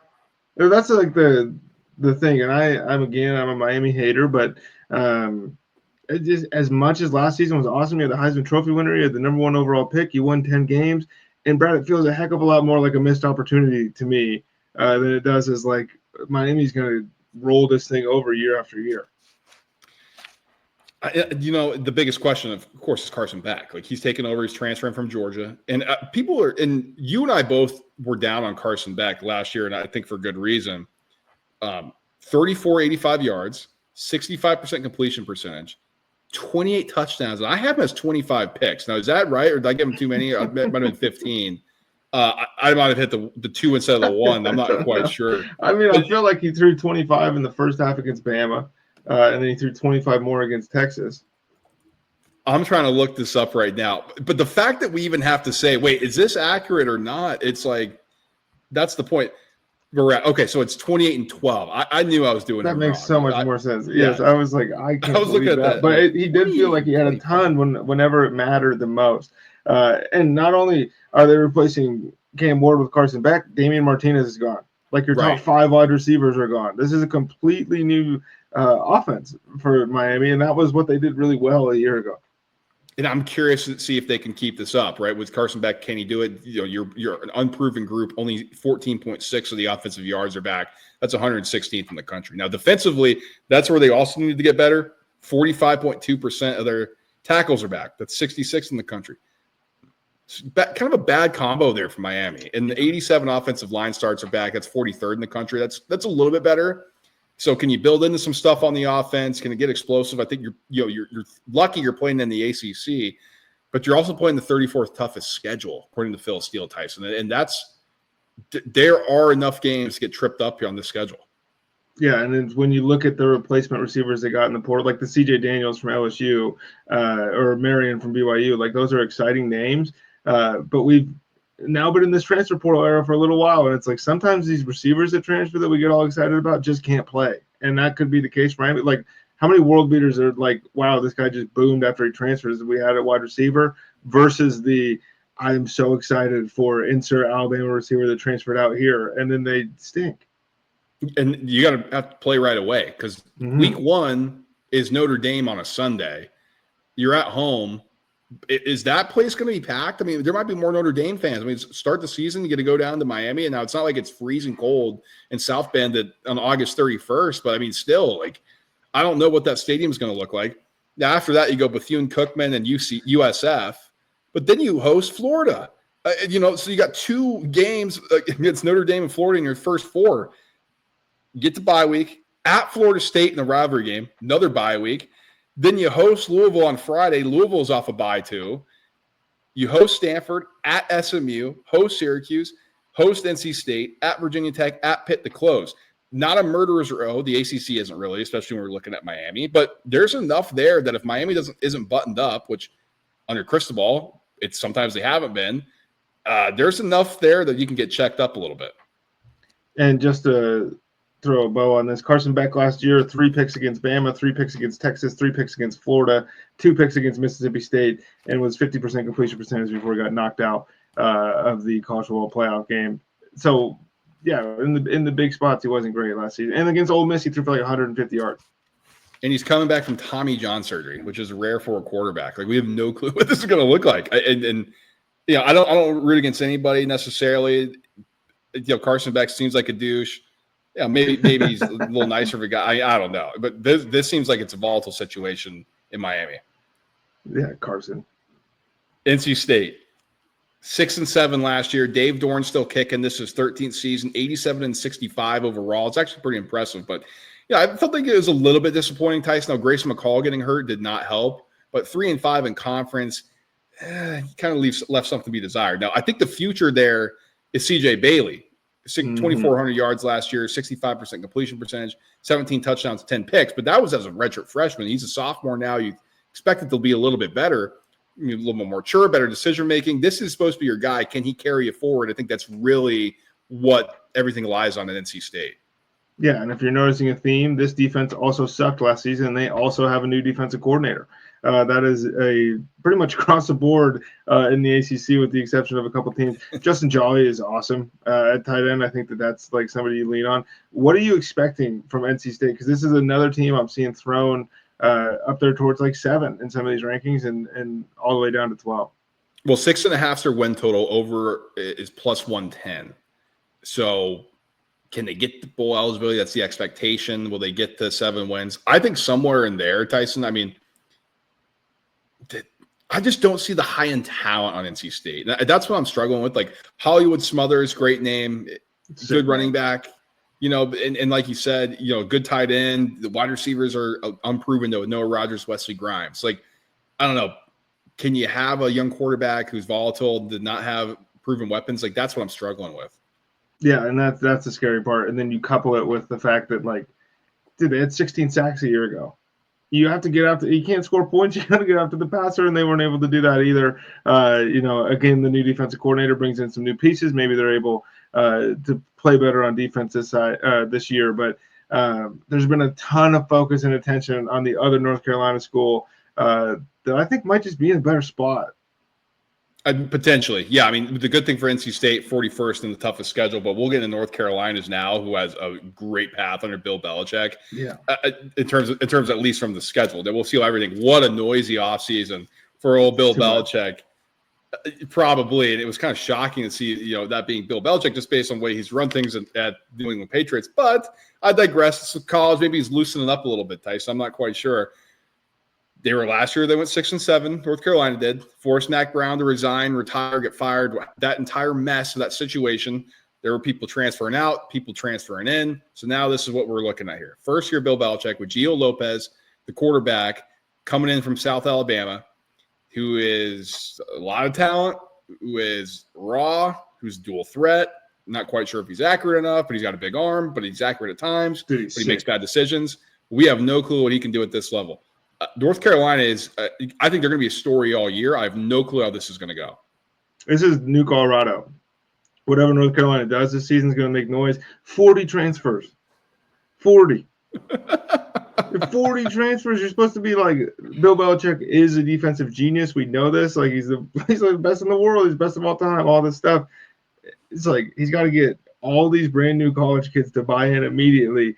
That's the thing. And I'm a Miami hater, but it just, as much as last season was awesome, you had the Heisman Trophy winner, you had the number 1 overall pick, you won 10 games. And Brad, it feels a heck of a lot more like a missed opportunity to me than it does as Miami's going to roll this thing over year after year. The biggest question, of course, is Carson Beck. He's taken over, he's transferring from Georgia. And and you and I both were down on Carson Beck last year, and I think for good reason. 85 yards, 65% completion percentage, 28 touchdowns. And I have him as 25 picks. Now, is that right? Or did I give him too many? It might have been 15. I might have hit the 2 instead of the 1. I'm not quite sure. I mean, I feel like he threw 25 in the first half against Bama, and then he threw 25 more against Texas. I'm trying to look this up right now. But the fact that we even have to say, wait, is this accurate or not? It's that's the point. Okay, so it's 28-12. I knew I was doing that. It makes wrong. so much more sense. Yes, I was I can't looking at that. But he did feel like he had a ton whenever it mattered the most. And not only are they replacing Cam Ward with Carson Beck, Damian Martinez is gone. Like your top 5 wide receivers are gone. This is a completely new offense for Miami, and that was what they did really well a year ago. And I'm curious to see if they can keep this up, right? With Carson Beck, can he do it? You know, you're an unproven group. Only 14.6 of the offensive yards are back. That's 116th in the country. Now, defensively, that's where they also need to get better. 45.2% of their tackles are back. That's 66th in the country. Kind of a bad combo there for Miami. And the 87 offensive line starts are back. That's 43rd in the country. That's a little bit better. So can you build into some stuff on the offense? Can it get explosive? I think you're lucky you're playing in the ACC, but you're also playing the 34th toughest schedule according to Phil Steele, Tyson. And there are enough games to get tripped up here on the schedule. Yeah, and then when you look at the replacement receivers they got in the portal, like the C.J. Daniels from LSU or Marion from BYU, like those are exciting names. But we've now been in this transfer portal era for a little while, and it's like sometimes these receivers that transfer that we get all excited about just can't play, and that could be the case for Miami. Like, how many world beaters are like, wow, this guy just boomed after he transfers that we had at wide receiver versus the I'm so excited for insert Alabama receiver that transferred out here, and then they stink. And you got to have to play right away because week 1 is Notre Dame on a Sunday. You're at home. Is that place going to be packed? I mean, there might be more Notre Dame fans. I mean, start the season, you get to go down to Miami, and now it's not like it's freezing cold in South Bend on August 31st, but I mean, still, like, I don't know what that stadium is going to look like. Now, after that, you go Bethune-Cookman and USF, but then you host Florida. So you got 2 games against Notre Dame and Florida in your first 4. You get the bye week at Florida State in the rivalry game, another bye week. Then you host Louisville on Friday. Louisville's off a bye too. You host Stanford at SMU, host Syracuse, host NC State, at Virginia Tech, at Pitt to close. Not a murderer's row. The ACC isn't really, especially when we're looking at Miami. But there's enough there that if Miami isn't buttoned up, which under Cristobal, it's sometimes they haven't been, there's enough there that you can get checked up a little bit. And just to throw a bow on this, Carson Beck last year, 3 picks against Bama, 3 picks against Texas, 3 picks against Florida, 2 picks against Mississippi State, and was 50% completion percentage before he got knocked out of the college football playoff game. So, yeah, in the big spots, he wasn't great last season. And against Ole Miss, he threw for like 150 yards. And he's coming back from Tommy John surgery, which is rare for a quarterback. Like, we have no clue what this is going to look like. And I don't root against anybody necessarily. Carson Beck seems like a douche. Yeah, maybe he's a little nicer of a guy. I don't know. But this seems like it's a volatile situation in Miami. Yeah, Carson. NC State, 6-7 last year. Dave Dorn's still kicking. This is 13th season, 87-65 overall. It's actually pretty impressive. But, I felt like it was a little bit disappointing, Tyson. Now, Grayson McCall getting hurt did not help. But 3-5 in conference, kind of left something to be desired. Now, I think the future there is C.J. Bailey. 2,400 yards last year, 65% completion percentage, 17 touchdowns, 10 picks. But that was as a redshirt freshman. He's a sophomore now. You expect it to be a little bit better, a little more mature, better decision-making. This is supposed to be your guy. Can he carry you forward? I think that's really what everything lies on at NC State. Yeah, and if you're noticing a theme, this defense also sucked last season, and they also have a new defensive coordinator. That is pretty much across the board in the ACC with the exception of a couple teams. Justin Jolly is awesome at tight end. I think that's like somebody you lean on. What are you expecting from NC State? Because this is another team I'm seeing thrown up there towards like 7 in some of these rankings and all the way down to 12. Well, 6.5 is their win total. Over is plus 110. So can they get the bowl eligibility? That's the expectation. Will they get to 7 wins? I think somewhere in there, Tyson. I mean, I just don't see the high-end talent on NC State. That's what I'm struggling with. Like Hollywood Smothers, great name, good running back. And like you said, good tight end. The wide receivers are unproven though. Noah Rogers, Wesley Grimes. Like, I don't know. Can you have a young quarterback who's volatile, did not have proven weapons? Like, that's what I'm struggling with. Yeah, and that's the scary part. And then you couple it with the fact that, like, dude, they had 16 sacks a year ago. You have to get after. You can't score points. You got to get after the passer, and they weren't able to do that either. Again, the new defensive coordinator brings in some new pieces. Maybe they're able to play better on defense this year. But there's been a ton of focus and attention on the other North Carolina school that I think might just be in a better spot. Potentially. Yeah. I mean, the good thing for NC State, 41st in the toughest schedule, but we'll get into North Carolina's now, who has a great path under Bill Belichick. Yeah. In terms at least from the schedule, that we'll see everything. What a noisy offseason for old Bill Belichick. Probably. And it was kind of shocking to see, that being Bill Belichick just based on the way he's run things at New England Patriots. But I digress. It's college. Maybe he's loosening up a little bit, Tyson. I'm not quite sure. They were last year. They went 6-7. North Carolina did. Forced Mac Brown to resign, retire, get fired. That entire mess of that situation. There were people transferring out, people transferring in. So now this is what we're looking at here. First year Bill Belichick with Gio Lopez, the quarterback, coming in from South Alabama, who is a lot of talent, who is raw, who's dual threat. Not quite sure if he's accurate enough, but he's got a big arm, but he's accurate at times. But he makes bad decisions. We have no clue what he can do at this level. North Carolina is, I think they're going to be a story all year. I have no clue how this is going to go. This is New Colorado. Whatever North Carolina does this season is going to make noise. 40 transfers. 40. 40 transfers. You're supposed to be like, Bill Belichick is a defensive genius. We know this. Like, he's like the best in the world. He's best of all time. All this stuff. It's like he's got to get all these brand new college kids to buy in immediately,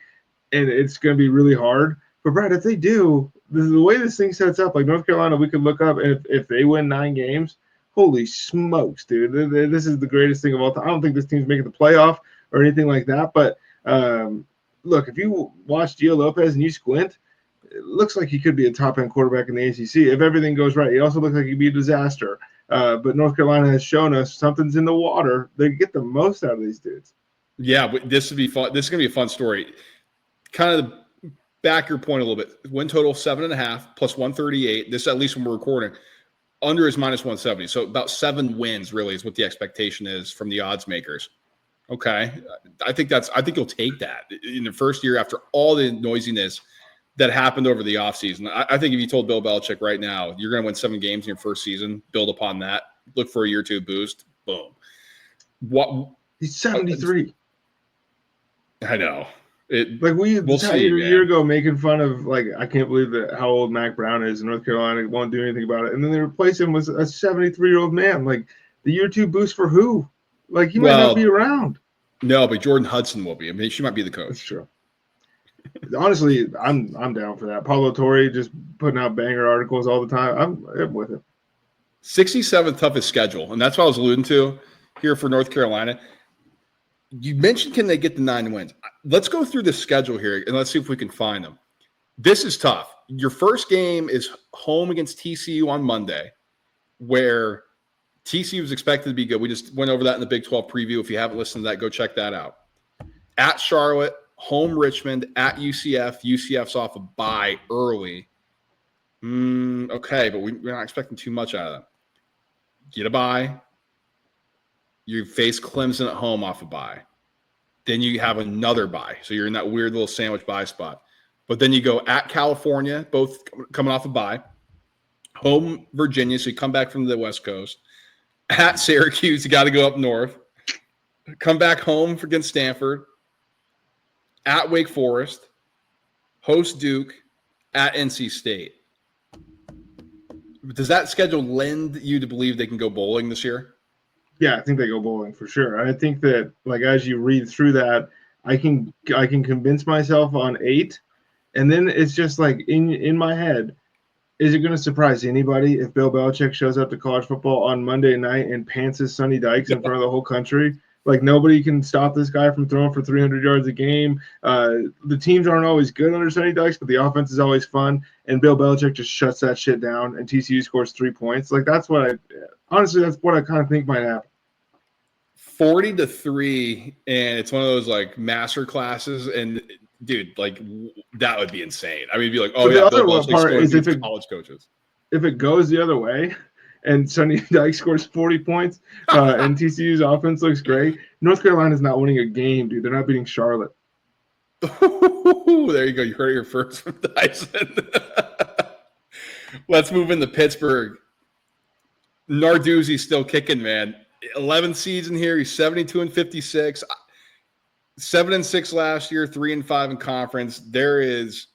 and it's going to be really hard. But, Brad, if they do, the way this thing sets up, like North Carolina, we could look up, and if they win 9 games, holy smokes, dude. This is the greatest thing of all time. I don't think this team's making the playoff or anything like that. But, look, if you watch Gio Lopez and you squint, it looks like he could be a top-end quarterback in the ACC if everything goes right. He also looks like he'd be a disaster. But North Carolina has shown us something's in the water. They get the most out of these dudes. Yeah, but this would be fun. This is going to be a fun story. Kind of back your point a little bit. Win total 7.5 plus 138. This, at least when we're recording, under is minus 170. So about 7 wins really is what the expectation is from the odds makers. Okay. I think you'll take that in the first year after all the noisiness that happened over the offseason. I think if you told Bill Belichick right now, you're going to win 7 games in your first season, build upon that, look for a year or two boost, boom. What? He's 73. I know. We'll see, a year ago making fun of, like, I can't believe that how old Mac Brown is in North Carolina, won't do anything about it. And then they replace him with a 73-year-old man. Like, the year 2 boost for who? Like, he might not be around. No, but Jordan Hudson will be. I mean, she might be the coach. That's true. Honestly, I'm down for that. Paulo Torre just putting out banger articles all the time. I'm with it. 67th toughest schedule, and that's what I was alluding to here for North Carolina. You mentioned, can they get the 9 wins? Let's go through the schedule here, and let's see if we can find them. This is tough. Your first game is home against TCU on Monday, where TCU was expected to be good. We just went over that in the Big 12 preview. If you haven't listened to that, go check that out. At Charlotte, home Richmond, at UCF. UCF's off a bye early. Okay, but we're not expecting too much out of them. Get a bye. You face Clemson at home off a bye. Then you have another bye. So you're in that weird little sandwich bye spot. But then you go at California, both coming off a bye. Home Virginia, so you come back from the West Coast. At Syracuse, you got to go up north. Come back home against Stanford. At Wake Forest. Host Duke. At NC State. Does that schedule lend you to believe they can go bowling this year? Yeah, I think they go bowling for sure. I think that, like, as you read through that, I can convince myself on 8, and then it's just like in my head, is it going to surprise anybody if Bill Belichick shows up to college football on Monday night and pantses Sonny Dykes in front of the whole country? Like, nobody can stop this guy from throwing for 300 yards a game. The teams aren't always good under Sonny Dykes, but the offense is always fun. And Bill Belichick just shuts that shit down, and TCU scores 3 points. Like, that's what honestly, that's what I kind of think might happen. 40-3, and it's one of those, like, master classes. And, dude, like, that would be insane. I mean, it'd be like, oh, yeah, Bill Belichick part is if college coaches. If it goes the other way, and Sonny Dykes scores 40 points, and TCU's offense looks great, North Carolina's not winning a game, dude. They're not beating Charlotte. There you go. You heard it here first from Tyson. Let's move into Pittsburgh. Narduzzi's still kicking, man. 11th season here. He's 72-56. 7-6 last year, 3-5 in conference. There is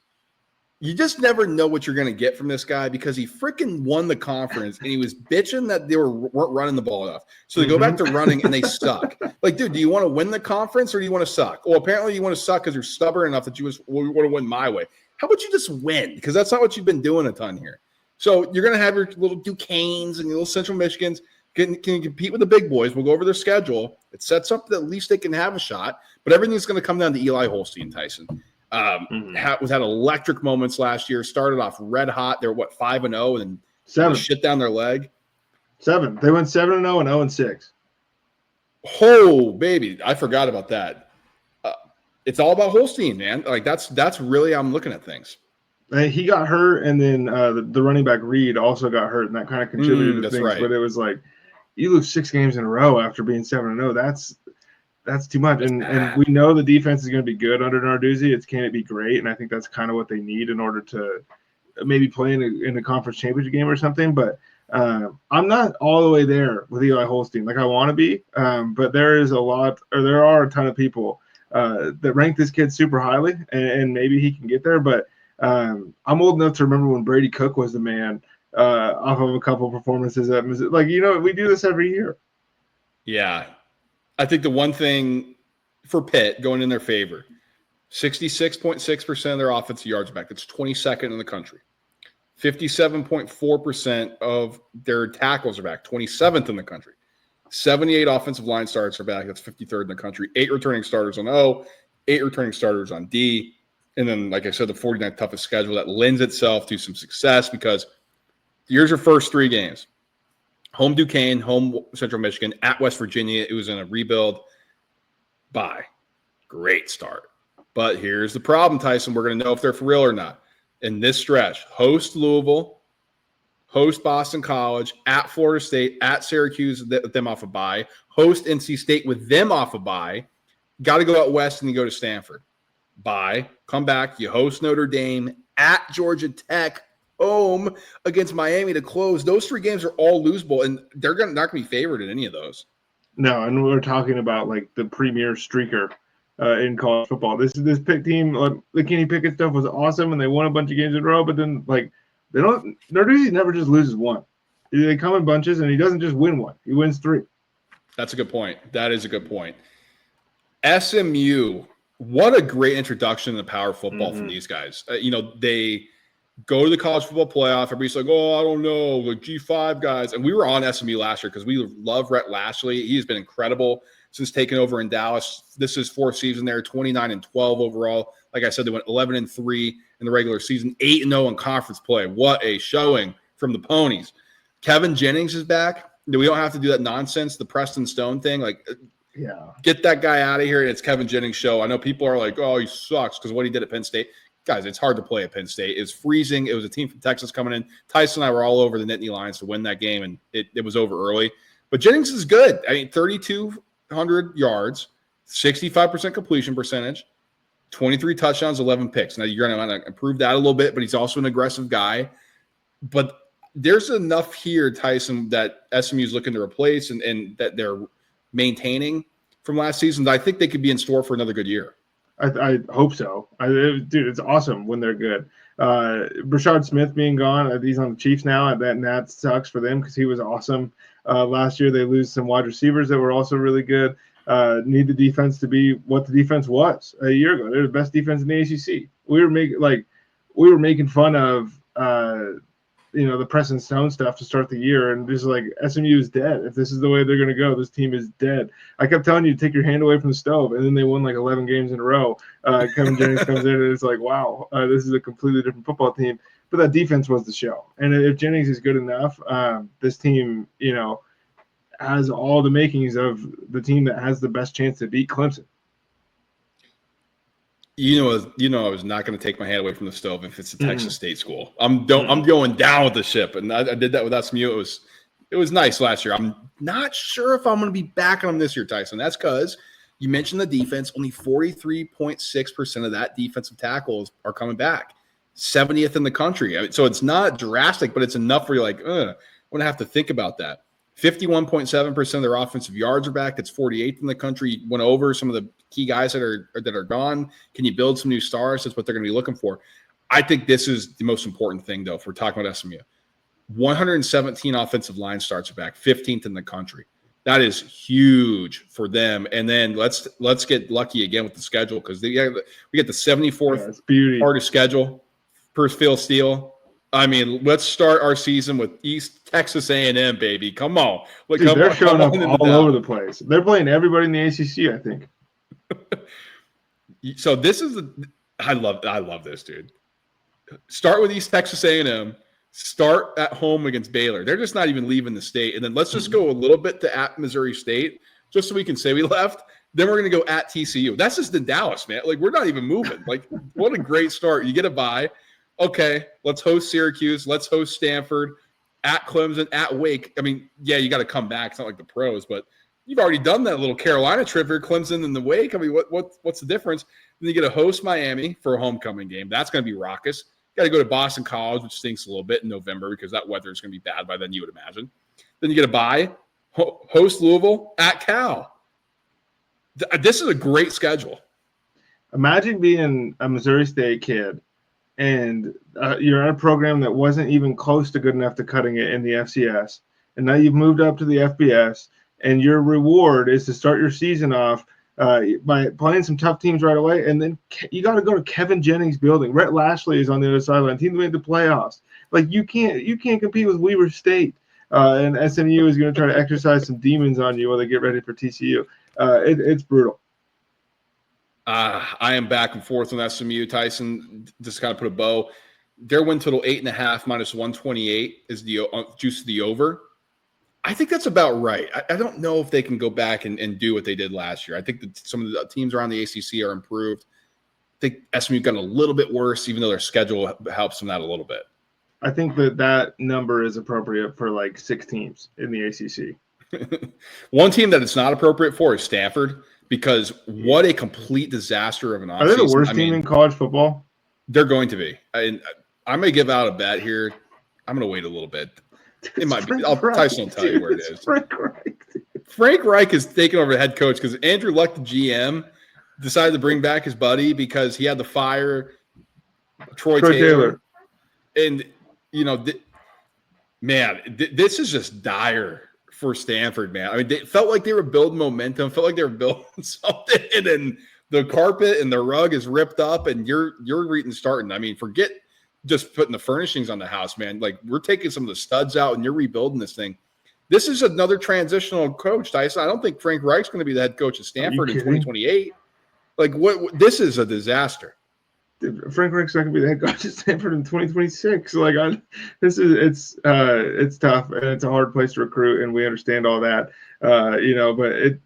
You just never know what you're going to get from this guy because he freaking won the conference and he was bitching that they weren't running the ball enough. So they go back to running and they suck. Like, dude, do you want to win the conference or do you want to suck? Well, apparently you want to suck because you're stubborn enough that you want to win my way. How about you just win? Because that's not what you've been doing a ton here. So you're going to have your little Duquesnes and your little Central Michigans can compete with the big boys. We'll go over their schedule. It sets up that at least they can have a shot. But everything's going to come down to Eli Holstein, Tyson. Was had electric moments last year. Started off red hot. They're 5-0 and 7 shit down their leg. 7. They went 7-0 and 0-6. Oh baby, I forgot about that. It's all about Holstein, man. Like that's really how I'm looking at things. He got hurt, and then the running back Reed also got hurt, and that kind of contributed to things. Right. But it was like you lose 6 games in a row after being 7-0. That's too much. And we know the defense is going to be good under Narduzzi. Can it be great? And I think that's kind of what they need in order to maybe play in a conference championship game or something. But I'm not all the way there with Eli Holstein like I want to be. But there are a ton of people that rank this kid super highly, and maybe he can get there. But I'm old enough to remember when Brady Cook was the man off of a couple of performances at Missouri. Like, we do this every year. Yeah. I think the one thing for Pitt going in their favor, 66.6% of their offensive yards back. That's 22nd in the country. 57.4% of their tackles are back, 27th in the country. 78 offensive line starts are back. That's 53rd in the country. 8 returning starters on O, 8 returning starters on D. And then, like I said, the 49th toughest schedule that lends itself to some success because here's your first 3 games. Home Duquesne, home Central Michigan, at West Virginia. It was in a rebuild. Bye. Great start. But here's the problem, Tyson. We're going to know if they're for real or not. In this stretch, host Louisville, host Boston College, at Florida State, at Syracuse with them off a bye, host NC State with them off a bye. Got to go out west and you go to Stanford. Bye. Come back. You host Notre Dame, at Georgia Tech, home against Miami to close. Those 3 games are all losable, and they're not going to be favored in any of those. No, and we're talking about like the premier streaker in college football. This Pitt team, like the Kenny Pickett stuff was awesome, and they won a bunch of games in a row. But then, like, Narduzzi never just loses one. They come in bunches, and he doesn't just win one; he wins 3. That's a good point. That is a good point. SMU, what a great introduction to power football from these guys. They go to the college football playoff. Everybody's like, I don't know, like G5 guys. And we were on SMU last year because we love Rhett Lashley. He's been incredible since taking over in Dallas. This is 4th season there, 29-12 overall. Like I said, they went 11-3 in the regular season, 8-0 in conference play. What a showing from the Ponies. Kevin Jennings is back. We don't have to do that nonsense, the Preston Stone thing. Like, get that guy out of here, and it's Kevin Jennings' show. I know people are like, he sucks because what he did at Penn State. Guys, it's hard to play at Penn State. It was freezing. It was a team from Texas coming in. Tyson and I were all over the Nittany Lions to win that game, and it was over early. But Jennings is good. I mean, 3,200 yards, 65% completion percentage, 23 touchdowns, 11 picks. Now, you're going to improve that a little bit, but he's also an aggressive guy. But there's enough here, Tyson, that SMU is looking to replace and that they're maintaining from last season. I think they could be in store for another good year. I hope so. Dude, it's awesome when they're good. Brashard Smith being gone, he's on the Chiefs now, and that sucks for them because he was awesome. Last year, they lose some wide receivers that were also really good. Need the defense to be what the defense was a year ago. They're the best defense in the ACC. We were making fun of the Preston Stone stuff to start the year, and just like SMU is dead. If this is the way they're going to go, this team is dead. I kept telling you to take your hand away from the stove, and then they won like 11 games in a row. Kevin Jennings comes in, and it's like, wow, this is a completely different football team. But that defense was the show, and if Jennings is good enough, this team, has all the makings of the team that has the best chance to beat Clemson. I was not going to take my hand away from the stove if it's a Texas State school. I'm going down with the ship, and I did that with SMU. It was nice last year. I'm not sure if I'm going to be back on them this year, Tyson. That's because you mentioned the defense. Only 43.6% of that defensive tackles are coming back. 70th in the country. So it's not drastic, but it's enough where you're like, I'm going to have to think about that. 51.7% of their offensive yards are back. It's 48th in the country. Went over some of the key guys that are gone. Can you build some new stars? That's what they're going to be looking for. I think this is the most important thing, though, if we're talking about SMU. 117 offensive line starts are back, 15th in the country. That is huge for them. And then let's get lucky again with the schedule, because we get the 74th hardest schedule per Phil Steele. I mean, let's start our season with East Texas A&M, baby. Come on. Dude, they're showing up all over the place. They're playing everybody in the ACC, I think. So this is I love this, dude. Start with East Texas A&M. Start at home against Baylor. They're just not even leaving the state. And then let's just go a little bit to at Missouri State, just so we can say we left. Then we're going to go at TCU. That's just in Dallas, man. Like, we're not even moving. Like, what a great start. You get a bye. Okay, let's host Syracuse. Let's host Stanford, at Clemson, at Wake. I mean, yeah, you got to come back. It's not like the pros, but you've already done that little Carolina trip here, Clemson and the Wake. I mean, what's the difference? Then you get to host Miami for a homecoming game. That's going to be raucous. Got to go to Boston College, which stinks a little bit in November because that weather is going to be bad by then, you would imagine. Then you get a bye, host Louisville, at Cal. This is a great schedule. Imagine being a Missouri State kid and you're in a program that wasn't even close to good enough to cutting it in the FCS. And now you've moved up to the FBS, and your reward is to start your season off by playing some tough teams right away, and then you got to go to Kevin Jennings' building. Rhett Lashley is on the other sideline. Team made the playoffs. Like, you can't compete with Weber State, and SMU is going to try to exercise some demons on you while they get ready for TCU. It's brutal. I am back and forth on SMU. Tyson just kind of put a bow. Their win total 8.5 minus 128 is the juice of the over. I think that's about right. I don't know if they can go back and do what they did last year. I think that some of the teams around the ACC are improved. I think SMU got a little bit worse, even though their schedule helps them out a little bit. I think that number is appropriate for like 6 teams in the ACC. One team that it's not appropriate for is Stanford, because what a complete disaster of an offseason. Are they the worst team in college football? They're going to be. I'm going to give out a bet here. I'm going to wait a little bit. It might be. Tyson will tell you where it is. Frank Reich is taking over the head coach because Andrew Luck, the GM, decided to bring back his buddy because he had to fire Troy Taylor. And, you know, this is just dire for Stanford, man. I mean, they felt like they were building momentum, felt like they were building something, and then the carpet and the rug is ripped up, and you're reading starting. I mean, forget just putting the furnishings on the house, man. Like, we're taking some of the studs out and you're rebuilding this thing. This is another transitional coach, Tyson. I don't think Frank Reich's going to be the head coach at Stanford in 2028. Like, what? This is a disaster. Dude, Frank Reich's not going to be the head coach at Stanford in 2026. Like, it's tough, and it's a hard place to recruit, and we understand all that. But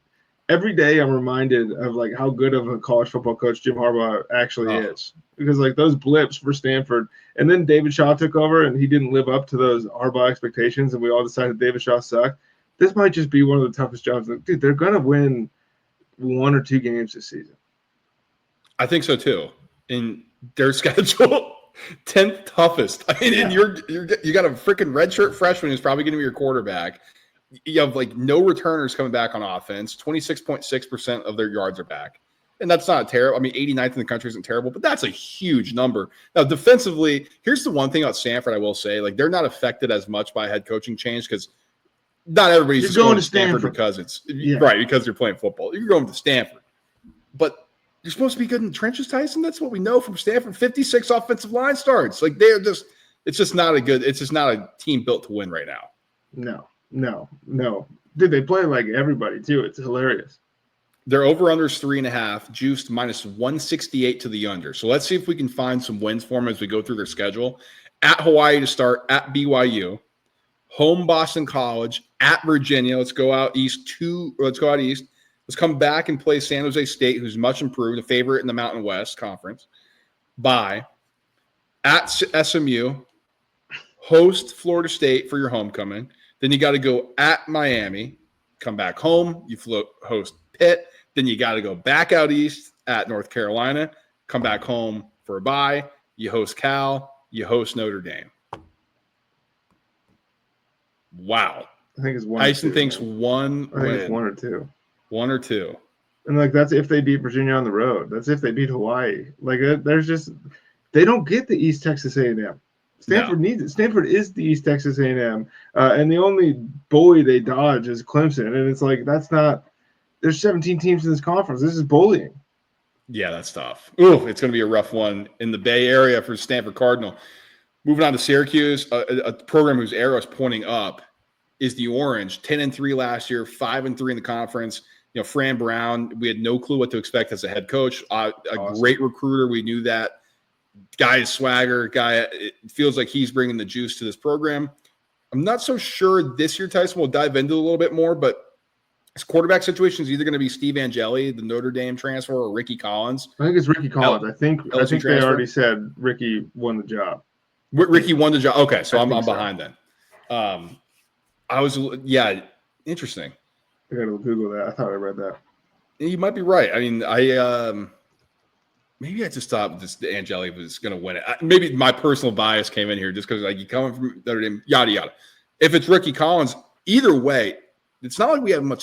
every day I'm reminded of like how good of a college football coach Jim Harbaugh actually is, because like those blips for Stanford, and then David Shaw took over and he didn't live up to those Harbaugh expectations, and we all decided David Shaw sucked. This might just be one of the toughest jobs. Dude, they're gonna win 1 or 2 games this season. I think so too. In their schedule, 10th toughest. I mean, and you got a freaking redshirt freshman who's probably going to be your quarterback. You have like no returners coming back on offense. 26.6% of their yards are back. And that's not terrible. I mean, 89th in the country isn't terrible, but that's a huge number. Now, defensively, here's the one thing about Stanford I will say. Like, they're not affected as much by head coaching change because not everybody's just going to Stanford because it's right, because you're playing football. You're going to Stanford. But you're supposed to be good in the trenches, Tyson. That's what we know from Stanford. 56 offensive line starts. Like, it's just not a team built to win right now. No. Dude, they play like everybody too. It's hilarious. Their over-under is 3.5, juiced minus 168 to the under. So let's see if we can find some wins for them as we go through their schedule. At Hawaii to start, at BYU, home Boston College, at Virginia. Let's go out east. Let's come back and play San Jose State, who's much improved, a favorite in the Mountain West Conference. Bye. At SMU, host Florida State for your homecoming. Then you got to go at Miami, come back home. You host Pitt. Then you got to go back out east at North Carolina, come back home for a bye. You host Cal. You host Notre Dame. Wow. I think it's 1 Tyson or 2. thinks one I think win. it's 1 or 2. 1 or 2. And like, that's if they beat Virginia on the road. That's if they beat Hawaii. Like, They don't get the East Texas A&M. Stanford needs it. Stanford is the East Texas A&M, and the only bully they dodge is Clemson. And it's like, that's not – there's 17 teams in this conference. This is bullying. Yeah, that's tough. Ooh, it's going to be a rough one in the Bay Area for Stanford Cardinal. Moving on to Syracuse, a program whose arrow is pointing up is the Orange. 10-3 last year, 5-3 in the conference. You know, Fran Brown, we had no clue what to expect as a head coach. Awesome. Great recruiter. We knew that. Guy is swagger. It feels like he's bringing the juice to this program. I'm not so sure this year, Tyson, will dive into a little bit more, but his quarterback situation is either going to be Steve Angeli, the Notre Dame transfer, or Ricky Collins. I think it's Ricky Collins. I think they already said Ricky won the job. Ricky won the job. Okay, so I'm behind then. Interesting. I got to Google that. I thought I read that. You might be right. I mean, maybe I just thought Angeli was going to win it. Maybe my personal bias came in here just because, like, you coming from Notre Dame, yada yada. If it's Ricky Collins, either way, it's not like we have many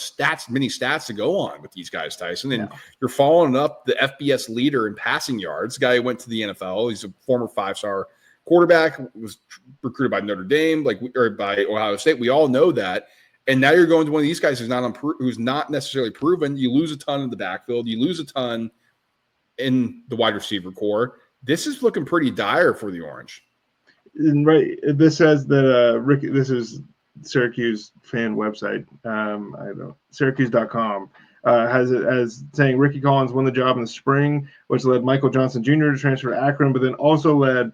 stats to go on with these guys, Tyson. And you're following up the FBS leader in passing yards. The guy who went to the NFL. He's a former 5-star quarterback, was recruited by Notre Dame, or by Ohio State. We all know that. And now you're going to one of these guys who's not necessarily proven. You lose a ton in the backfield. You lose a ton in the wide receiver core. This is looking pretty dire for the Orange. And right. This says that Ricky. This is Syracuse fan website. Syracuse.com has it as saying Ricky Collins won the job in the spring, which led Michael Johnson Jr. to transfer to Akron, but then also led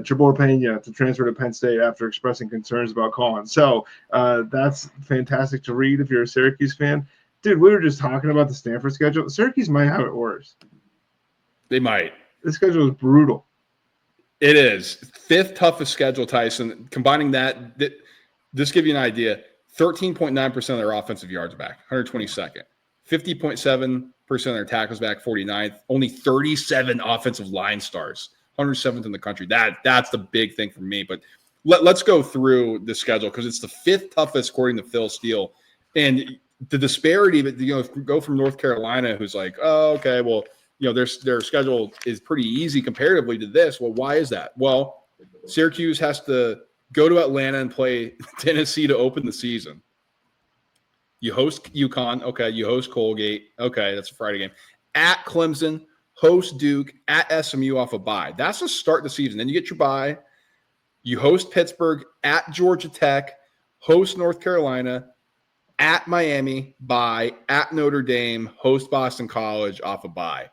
Trevor Pena to transfer to Penn State after expressing concerns about Collins. So that's fantastic to read if you're a Syracuse fan. Dude, we were just talking about the Stanford schedule. Syracuse might have it worse. They might. The schedule is brutal. It is. Fifth toughest schedule, Tyson. Combining that, just give you an idea, 13.9% of their offensive yards back, 122nd. 50.7% of their tackles back, 49th. Only 37 offensive line stars, 107th in the country. That's the big thing for me. But let's go through the schedule because it's the fifth toughest according to Phil Steele. And the disparity, go from North Carolina, who's like, oh, okay, well, their schedule is pretty easy comparatively to this. Well, why is that? Well, Syracuse has to go to Atlanta and play Tennessee to open the season. You host UConn. Okay. You host Colgate. Okay. That's a Friday game. At Clemson, host Duke, at SMU off a bye. That's to start the season. Then you get your bye. You host Pittsburgh, at Georgia Tech, host North Carolina, at Miami, bye, at Notre Dame, host Boston College off a bye.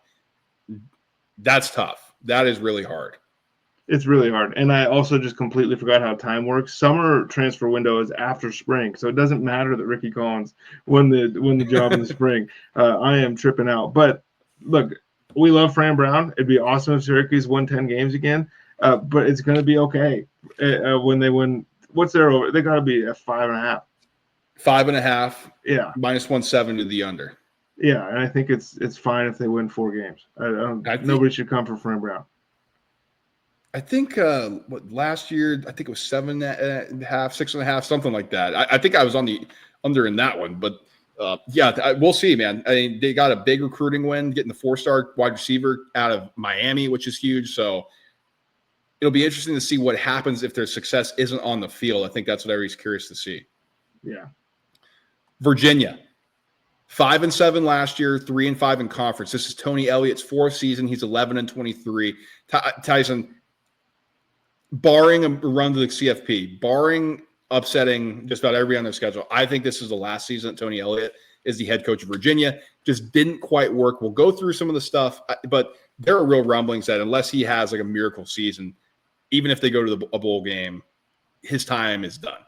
That's tough. That is really hard. It's really hard. And I also just completely forgot how time works. Summer transfer window is after spring. So it doesn't matter that Ricky Collins won the job in the spring. I am tripping out. But look, we love Fran Brown. It'd be awesome if Syracuse won 10 games again. But it's going to be okay when they win. What's their over? They got to be at 5.5. 5.5. Yeah. -170 to the under. Yeah. And I think it's fine if they win 4 games. Nobody should come for Fran Brown. I think last year, I think it was 7.5, 6.5, something like that. I think I was on the under in that one, but we'll see, man. I mean, they got a big recruiting win, getting the 4-star wide receiver out of Miami, which is huge. So it'll be interesting to see what happens if their success isn't on the field. I think that's what everybody's curious to see. Yeah. Virginia, 5-7 last year, 3-5 in conference. This is Tony Elliott's 4th season. He's 11-23. Tyson, barring a run to the CFP, barring upsetting just about every on their schedule, I think this is the last season that Tony Elliott is the head coach of Virginia. Just didn't quite work. We'll go through some of the stuff, but there are real rumblings that unless he has like a miracle season, even if they go to a bowl game, his time is done.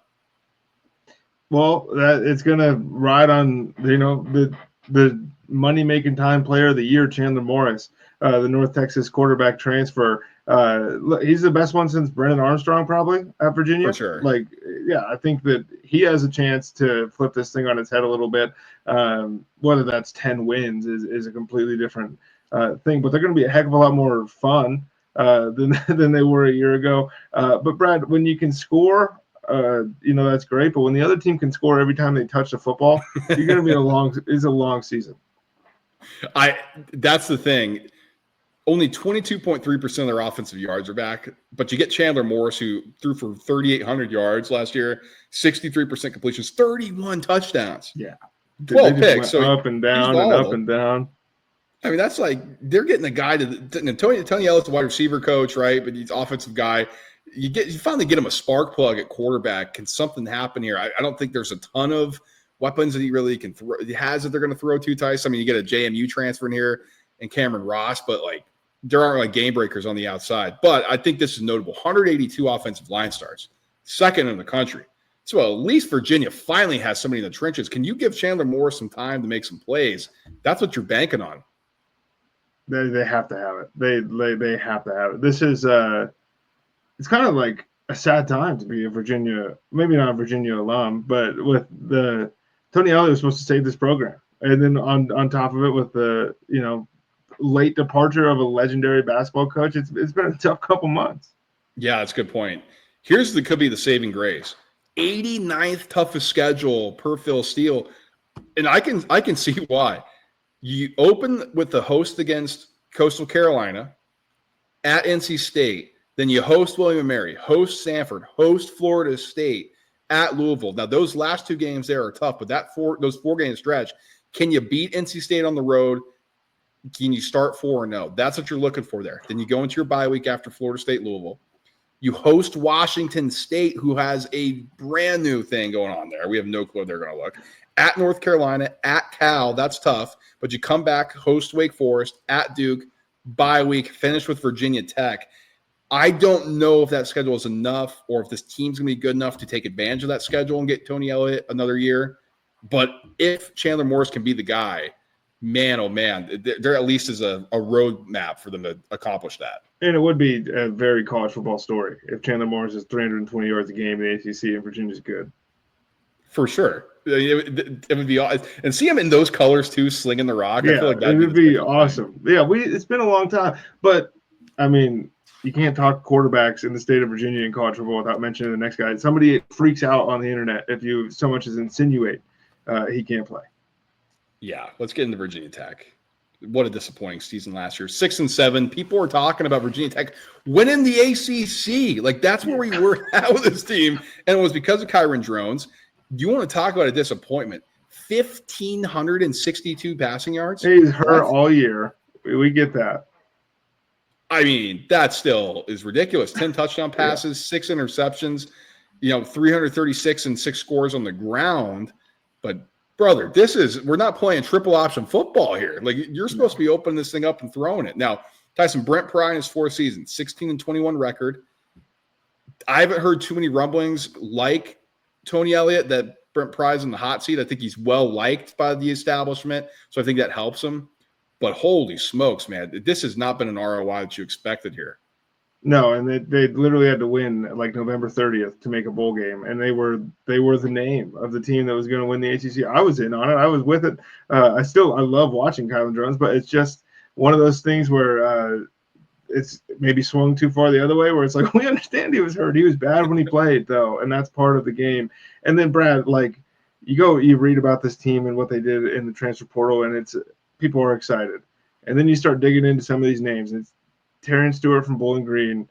Well, it's going to ride on, the Money Makin Time player of the year, Chandler Morris, the North Texas quarterback transfer. He's the best one since Brennan Armstrong, probably, at Virginia. For sure. I think that he has a chance to flip this thing on its head a little bit. Whether that's 10 wins is a completely different thing, but they're going to be a heck of a lot more fun than they were a year ago. But Brad, when you can score, that's great. But when the other team can score every time they touch the football, you're going to be a long season. That's the thing. Only 22.3% of their offensive yards are back, but you get Chandler Morris, who threw for 3,800 yards last year, 63% completions, 31 touchdowns. Yeah. 12 picks. So up and down and up and down. I mean, that's like they're getting a guy Tony Ellis, the wide receiver coach, right? But he's offensive guy. You finally get him a spark plug at quarterback. Can something happen here? I don't think there's a ton of weapons that he really can throw. He has that they're going to throw to Tyson. I mean, you get a JMU transfer in here and Cameron Ross, but like there aren't like game breakers on the outside. But I think this is notable. 182 offensive line starts, second in the country. So at least Virginia finally has somebody in the trenches. Can you give Chandler Morris some time to make some plays? That's what you're banking on. They have to have it. They have to have it. This is it's kind of like a sad time to be a Virginia, maybe not a Virginia alum, but with the Tony Elliott was supposed to save this program, and then on top of it with the late departure of a legendary basketball coach, it's been a tough couple months. Yeah, that's a good point. Could be the saving grace. 89th toughest schedule per Phil Steele, and I can see why. You open with the host against Coastal Carolina, at NC State, then you host William & Mary, host Stanford, host Florida State, at Louisville. Now those last two games there are tough, but those 4-game stretch, can you beat NC State on the road? Can you start 4-0? That's what you're looking for there. Then you go into your bye week after Florida State, Louisville. You host Washington State, who has a brand new thing going on there. We have no clue they're going to look. At North Carolina, at Cal, that's tough. But you come back, host Wake Forest, at Duke, bye week, finish with Virginia Tech. I don't know if that schedule is enough or if this team's going to be good enough to take advantage of that schedule and get Tony Elliott another year. But if Chandler Morris can be the guy, man, oh man, there at least is a roadmap for them to accomplish that. And it would be a very college football story if Chandler Morris is 320 yards a game in the ACC and Virginia's good. For sure. It would be awesome. And see him in those colors too, slinging the rock. Yeah, I feel like it would be awesome. Yeah, it's been a long time. But, I mean, you can't talk quarterbacks in the state of Virginia in college football without mentioning the next guy. Somebody freaks out on the internet if you so much as insinuate he can't play. Yeah, let's get into Virginia Tech. What a disappointing season last year. 6-7. People were talking about Virginia Tech winning the ACC. Like, that's where we were at with this team. And it was because of Kyron Drones. Do you want to talk about a disappointment? 1,562 passing yards? He's hurt all year. We get that. I mean, that still is ridiculous. 10 touchdown passes, 6 interceptions, 336 and 6 scores on the ground. But brother, we're not playing triple option football here. Like, you're supposed to be opening this thing up and throwing it. Now, Tyson, Brent Pry in his 4th season, 16-21 record. I haven't heard too many rumblings like Tony Elliott that Brent Pry's in the hot seat. I think he's well liked by the establishment, so I think that helps him. But holy smokes, man, this has not been an ROI that you expected here. No, and they literally had to win like November 30th to make a bowl game, and they were the name of the team that was going to win the ACC. I was in on it. I was with it. I love watching Kylan Drones, but it's just one of those things where it's maybe swung too far the other way, where it's like, we understand he was hurt. He was bad when he played, though, and that's part of the game. And then, Brad, like, you read about this team and what they did in the transfer portal, and people are excited. And then you start digging into some of these names. It's Terrence Stewart from Bowling Green,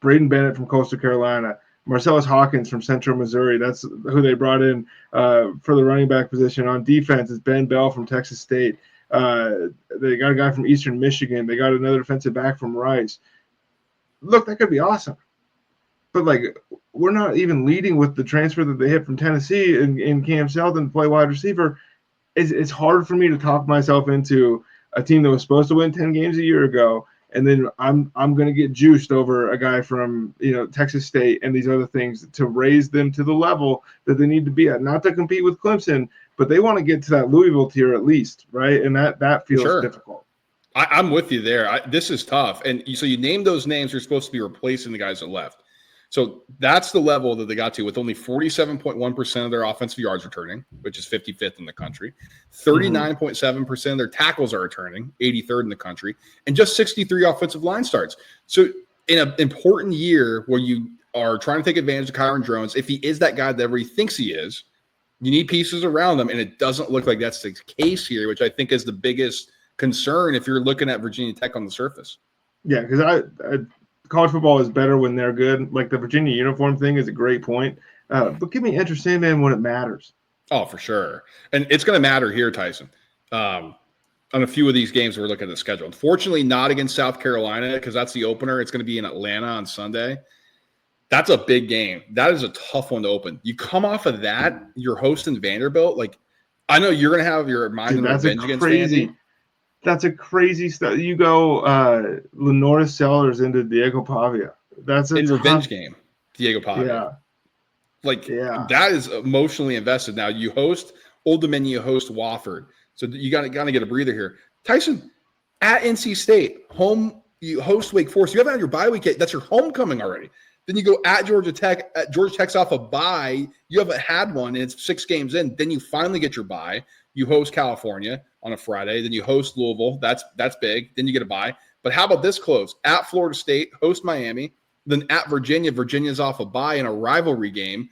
Braden Bennett from Coastal Carolina, Marcellus Hawkins from Central Missouri. That's who they brought in for the running back position. On defense, it's Ben Bell from Texas State. They got a guy from Eastern Michigan. They got another defensive back from Rice. Look, that could be awesome. But, like, we're not even leading with the transfer that they hit from Tennessee in Cam Selden to play wide receiver. It's hard for me to talk myself into a team that was supposed to win 10 games a year ago, and then I'm going to get juiced over a guy from Texas State and these other things to raise them to the level that they need to be at. Not to compete with Clemson, but they want to get to that Louisville tier at least, right? And that feels difficult. I'm with you there. This is tough. And so you name those names, you're supposed to be replacing the guys that left. So that's the level that they got to with only 47.1% of their offensive yards returning, which is 55th in the country. 39.7% of their tackles are returning, 83rd in the country, and just 63 offensive line starts. So in an important year where you are trying to take advantage of Kyron Drones, if he is that guy that everybody thinks he is, you need pieces around them, and it doesn't look like that's the case here, which I think is the biggest concern if you're looking at Virginia Tech on the surface. Yeah, because college football is better when they're good. Like the Virginia uniform thing is a great point. But give me Enter Sandman when it matters. Oh, for sure. And it's going to matter here, Tyson. On a few of these games, we're looking at the schedule. Unfortunately, not against South Carolina because that's the opener. It's going to be in Atlanta on Sunday. That's a big game. That is a tough one to open. You come off of that, you're hosting Vanderbilt. Like, I know you're going to have your mind and revenge against Vandy. That's a crazy stuff. You go Lenora Sellers into Diego Pavia. That's a revenge game, Diego Pavia. Yeah. That is emotionally invested. Now you host Old Dominion, you host Wofford. So you got to get a breather here. Tyson, at NC State, home, you host Wake Forest. You haven't had your bye week yet. That's your homecoming already. Then you go at Georgia Tech. Georgia Tech's off a bye. You haven't had one, and it's 6 games in. Then you finally get your bye. You host California on a Friday. Then you host Louisville. That's big. Then you get a bye. But how about this close? At Florida State, host Miami. Then at Virginia. Virginia's off a bye in a rivalry game.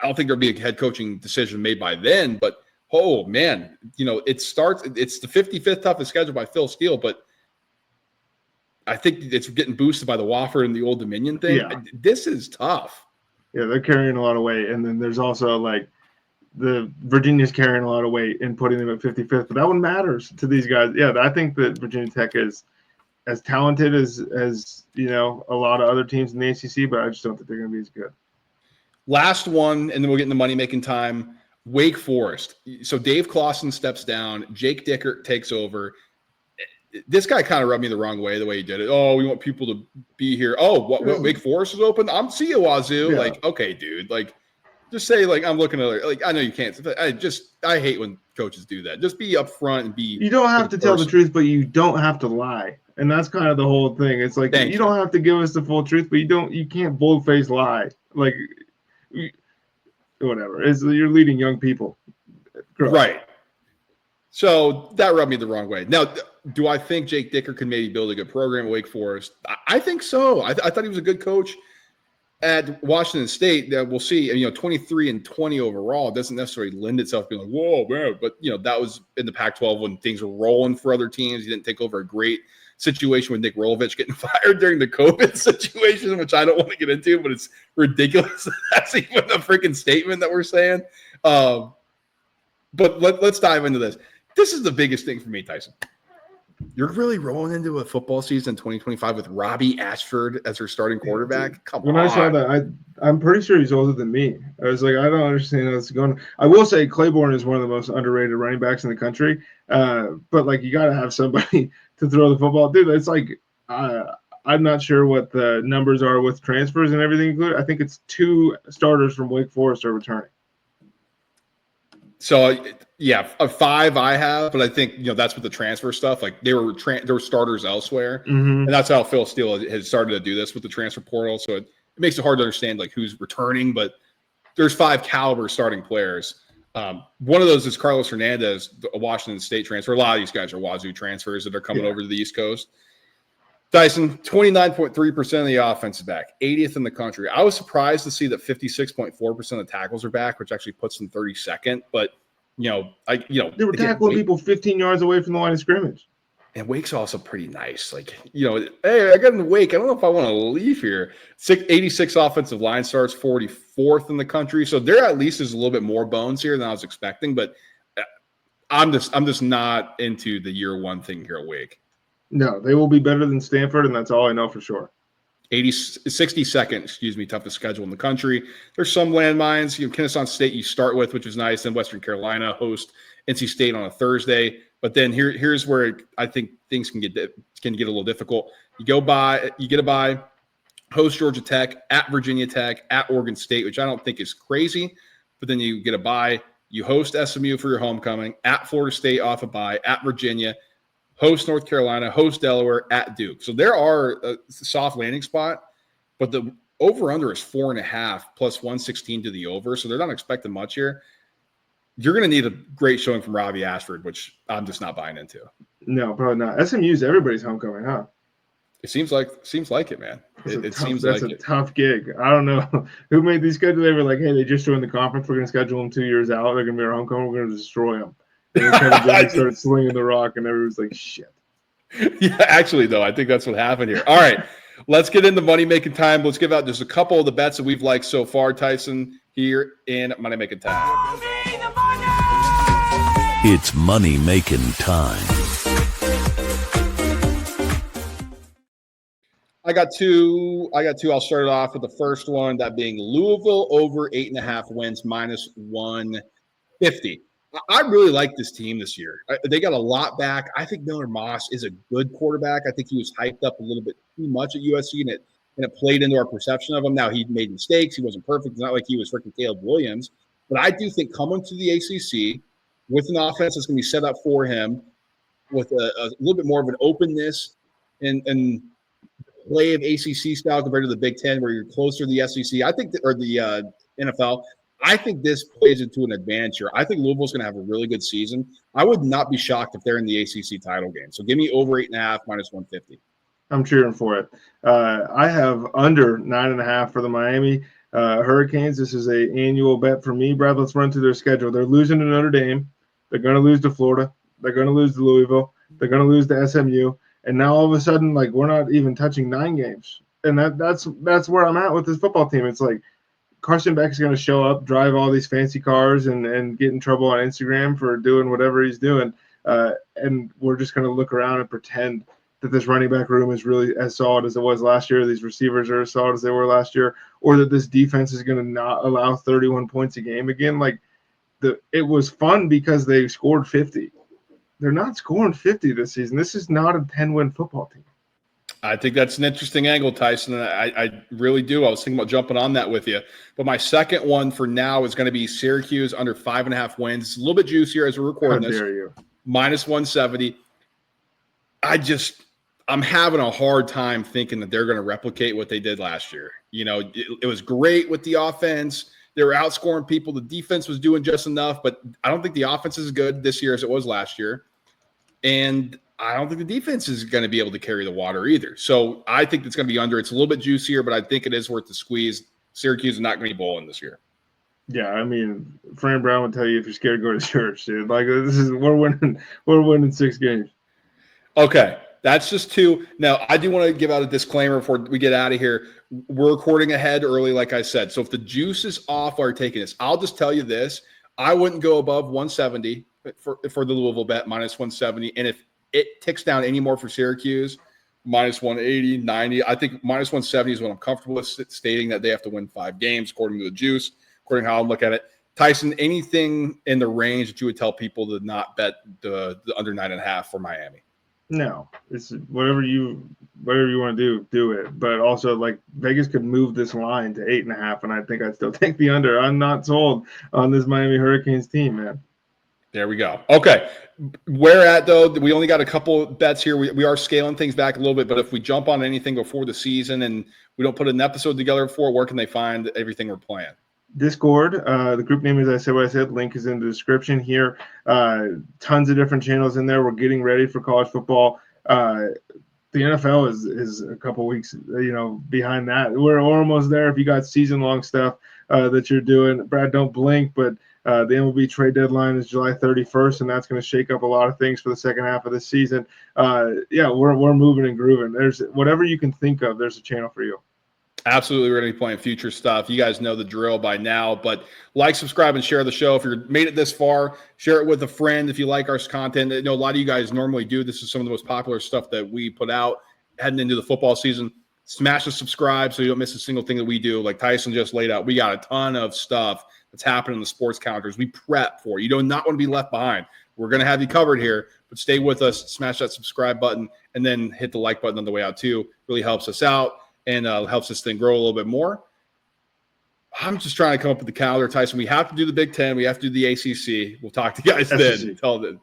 I don't think there'll be a head coaching decision made by then. But, oh, man, it's the 55th toughest schedule by Phil Steele. But I think it's getting boosted by the Wofford and the Old Dominion thing. Yeah. This is tough. Yeah, they're carrying a lot of weight. And then there's also, like, the Virginia's carrying a lot of weight and putting them at 55th. But that one matters to these guys. Yeah, I think that Virginia Tech is as talented as a lot of other teams in the ACC, but I just don't think they're going to be as good. Last one, and then we'll get into Money Making Time. Wake Forest. So Dave Clawson steps down. Jake Dickert takes over. This guy kind of rubbed me the wrong way, the way he did it. Oh, we want people to be here. Oh, what Wake Forest is open? I'm see you, Wazoo. Yeah. Like, okay, dude. Like, just say, like, I'm looking at, like, I know you can't. I hate when coaches do that. Just be upfront and be. You don't have to tell the truth, but you don't have to lie. And that's kind of the whole thing. It's like, you don't have to give us the full truth, but you can't bold-faced lie. Like, whatever. You're leading young people. Right. So that rubbed me the wrong way. Now, do I think Jake Dickert could maybe build a good program at Wake Forest? I think so. I thought he was a good coach at Washington State. We'll see. 23-20 overall doesn't necessarily lend itself to being like, whoa, man. But, that was in the Pac-12 when things were rolling for other teams. He didn't take over a great situation with Nick Rolovich getting fired during the COVID situation, which I don't want to get into, but it's ridiculous. That's even a freaking statement that we're saying. But let's dive into this. This is the biggest thing for me, Tyson. You're really rolling into a football season in 2025 with Robbie Ashford as her starting quarterback? Come on. When I saw that, I'm pretty sure he's older than me. I was like, I don't understand how this is going. I will say Claiborne is one of the most underrated running backs in the country. But, like, you got to have somebody to throw the football. Dude, it's like I'm not sure what the numbers are with transfers and everything included. I think it's 2 starters from Wake Forest are returning. So, yeah, a 5 I have, but I think, that's with the transfer stuff. Like, they were starters elsewhere. Mm-hmm. And that's how Phil Steele has started to do this with the transfer portal. So it makes it hard to understand, like, who's returning. But there's 5 caliber starting players. One of those is Carlos Hernandez, a Washington State transfer. A lot of these guys are Wazoo transfers that are coming over to the East Coast. Dyson, 29.3% of the offense is back, 80th in the country. I was surprised to see that 56.4% of tackles are back, which actually puts them 32nd. But, they were tackling people 15 yards away from the line of scrimmage. And Wake's also pretty nice. Like, hey, I got in Wake. I don't know if I want to leave here. 86 offensive line starts, 44th in the country. So there at least is a little bit more bones here than I was expecting. But I'm just not into the year one thing here at Wake. No, they will be better than Stanford, and that's all I know for sure. 62nd, toughest schedule in the country. There's some landmines. Kennesaw State you start with, which is nice. Then Western Carolina host NC State on a Thursday. But then here's where I think things can get a little difficult. You get a bye, host Georgia Tech, at Virginia Tech, at Oregon State, which I don't think is crazy. But then you get a bye. You host SMU for your homecoming, at Florida State off a bye, at Virginia, host North Carolina, host Delaware, at Duke. So there are a soft landing spot, but the over-under is 4.5 plus 116 to the over. So they're not expecting much here. You're going to need a great showing from Robbie Ashford, which I'm just not buying into. No, probably not. SMU's everybody's homecoming, huh? It seems like it, man. That's a tough gig. I don't know who made these schedules. They were like, hey, they just joined the conference. We're going to schedule them 2 years out. They're going to be our homecoming. We're going to destroy them. And then Kevin Jennings started slinging the rock, and everyone's like, shit. Yeah, actually, though, I think that's what happened here. All right, let's get into Money Making Time. Let's give out just a couple of the bets that we've liked so far, Tyson, here in Money Making Time. It's Money Making Time. I got two. I'll start it off with the first one, that being Louisville over 8.5 wins, minus 150. I really like this team this year. They got a lot back. I think Miller Moss is a good quarterback. I think he was hyped up a little bit too much at USC, and it played into our perception of him. Now, he made mistakes. He wasn't perfect. It's not like he was freaking Caleb Williams. But I do think coming to the ACC with an offense that's going to be set up for him with a little bit more of an openness and play of ACC style compared to the Big Ten, where you're closer to the SEC, I think, or the NFL. I think this plays into an advantage here. I think Louisville's going to have a really good season. I would not be shocked if they're in the ACC title game. So give me over 8.5 minus 150. I'm cheering for it. I have under 9.5 for the Miami Hurricanes. This is an annual bet for me. Brad, let's run through their schedule. They're losing to Notre Dame. They're going to lose to Florida. They're going to lose to Louisville. They're going to lose to SMU. And now all of a sudden, like, we're not even touching 9 games. And that's where I'm at with this football team. It's like Carson Beck's going to show up, drive all these fancy cars, and get in trouble on Instagram for doing whatever he's doing. And we're just going to look around and pretend that this running back room is really as solid as it was last year, these receivers are as solid as they were last year, or that this defense is going to not allow 31 points a game again. Like, it was fun because they scored 50. They're not scoring 50 this season. This is not a 10-win football team. I think that's an interesting angle, Tyson. I really do. I was thinking about jumping on that with you. But my second one for now is going to be Syracuse under 5.5 wins. It's a little bit juicier as we're recording this. How dare you? Minus 170. I'm having a hard time thinking that they're going to replicate what they did last year. You know, it was great with the offense. They were outscoring people. The defense was doing just enough, but I don't think the offense is as good this year as it was last year. And I don't think the defense is going to be able to carry the water either. So I think it's going to be under. It's a little bit juicier, but I think it is worth the squeeze. Syracuse is not going to be bowling this year. Yeah, I mean, Fran Brown would tell you if you're scared, go to church, dude. Like, we're winning 6 games. Okay, that's just 2. Now, I do want to give out a disclaimer before we get out of here. We're recording ahead early, like I said. So if the juice is off while you're taking this, I'll just tell you this. I wouldn't go above 170 for the Louisville bet, minus 170. And if it ticks down any more for Syracuse, minus 180, 90. I think minus 170 is what I'm comfortable with, stating that they have to win 5 games, according to the juice, according to how I look at it. Tyson, anything in the range that you would tell people to not bet the under 9.5 for Miami? No, it's whatever you want to do it. But also, like, Vegas could move this line to 8.5, and I think I'd still take the under. I'm not sold on this Miami Hurricanes team, man. There we go. Okay. Where at, though? We only got a couple bets here. We are scaling things back a little bit, but if we jump on anything before the season and we don't put an episode together for, where can they find everything we're playing? Discord. The group name is I Said What I Said. Link is in the description here. Tons of different channels in there. We're getting ready for college football. The NFL is a couple weeks, behind that. We're almost there. If you got season-long stuff that you're doing, Brad, don't blink, but the MLB trade deadline is July 31st, and that's going to shake up a lot of things for the second half of the season. We're moving and grooving. There's whatever you can think of, there's a channel for you. Absolutely. We're going to be playing future stuff. You guys know the drill by now, but like, subscribe, and share the show. If you're made it this far, share it with a friend. If you like our content, I know a lot of you guys normally do. This is some of the most popular stuff that we put out heading into the football season. Smash the subscribe so you don't miss a single thing that we do. Like Tyson just laid out, we got a ton of stuff that's happening in the sports calendars. We prep for. You do not want to be left behind. We're going to have you covered here, but stay with us. Smash that subscribe button and then hit the like button on the way out too. Really helps us out. And helps this thing grow a little bit more. I'm just trying to come up with the calendar, Tyson. We have to do the Big Ten. We have to do the ACC. We'll talk to you guys then. Tell the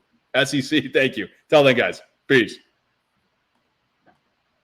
SEC. Thank you. Tell them, guys. Peace.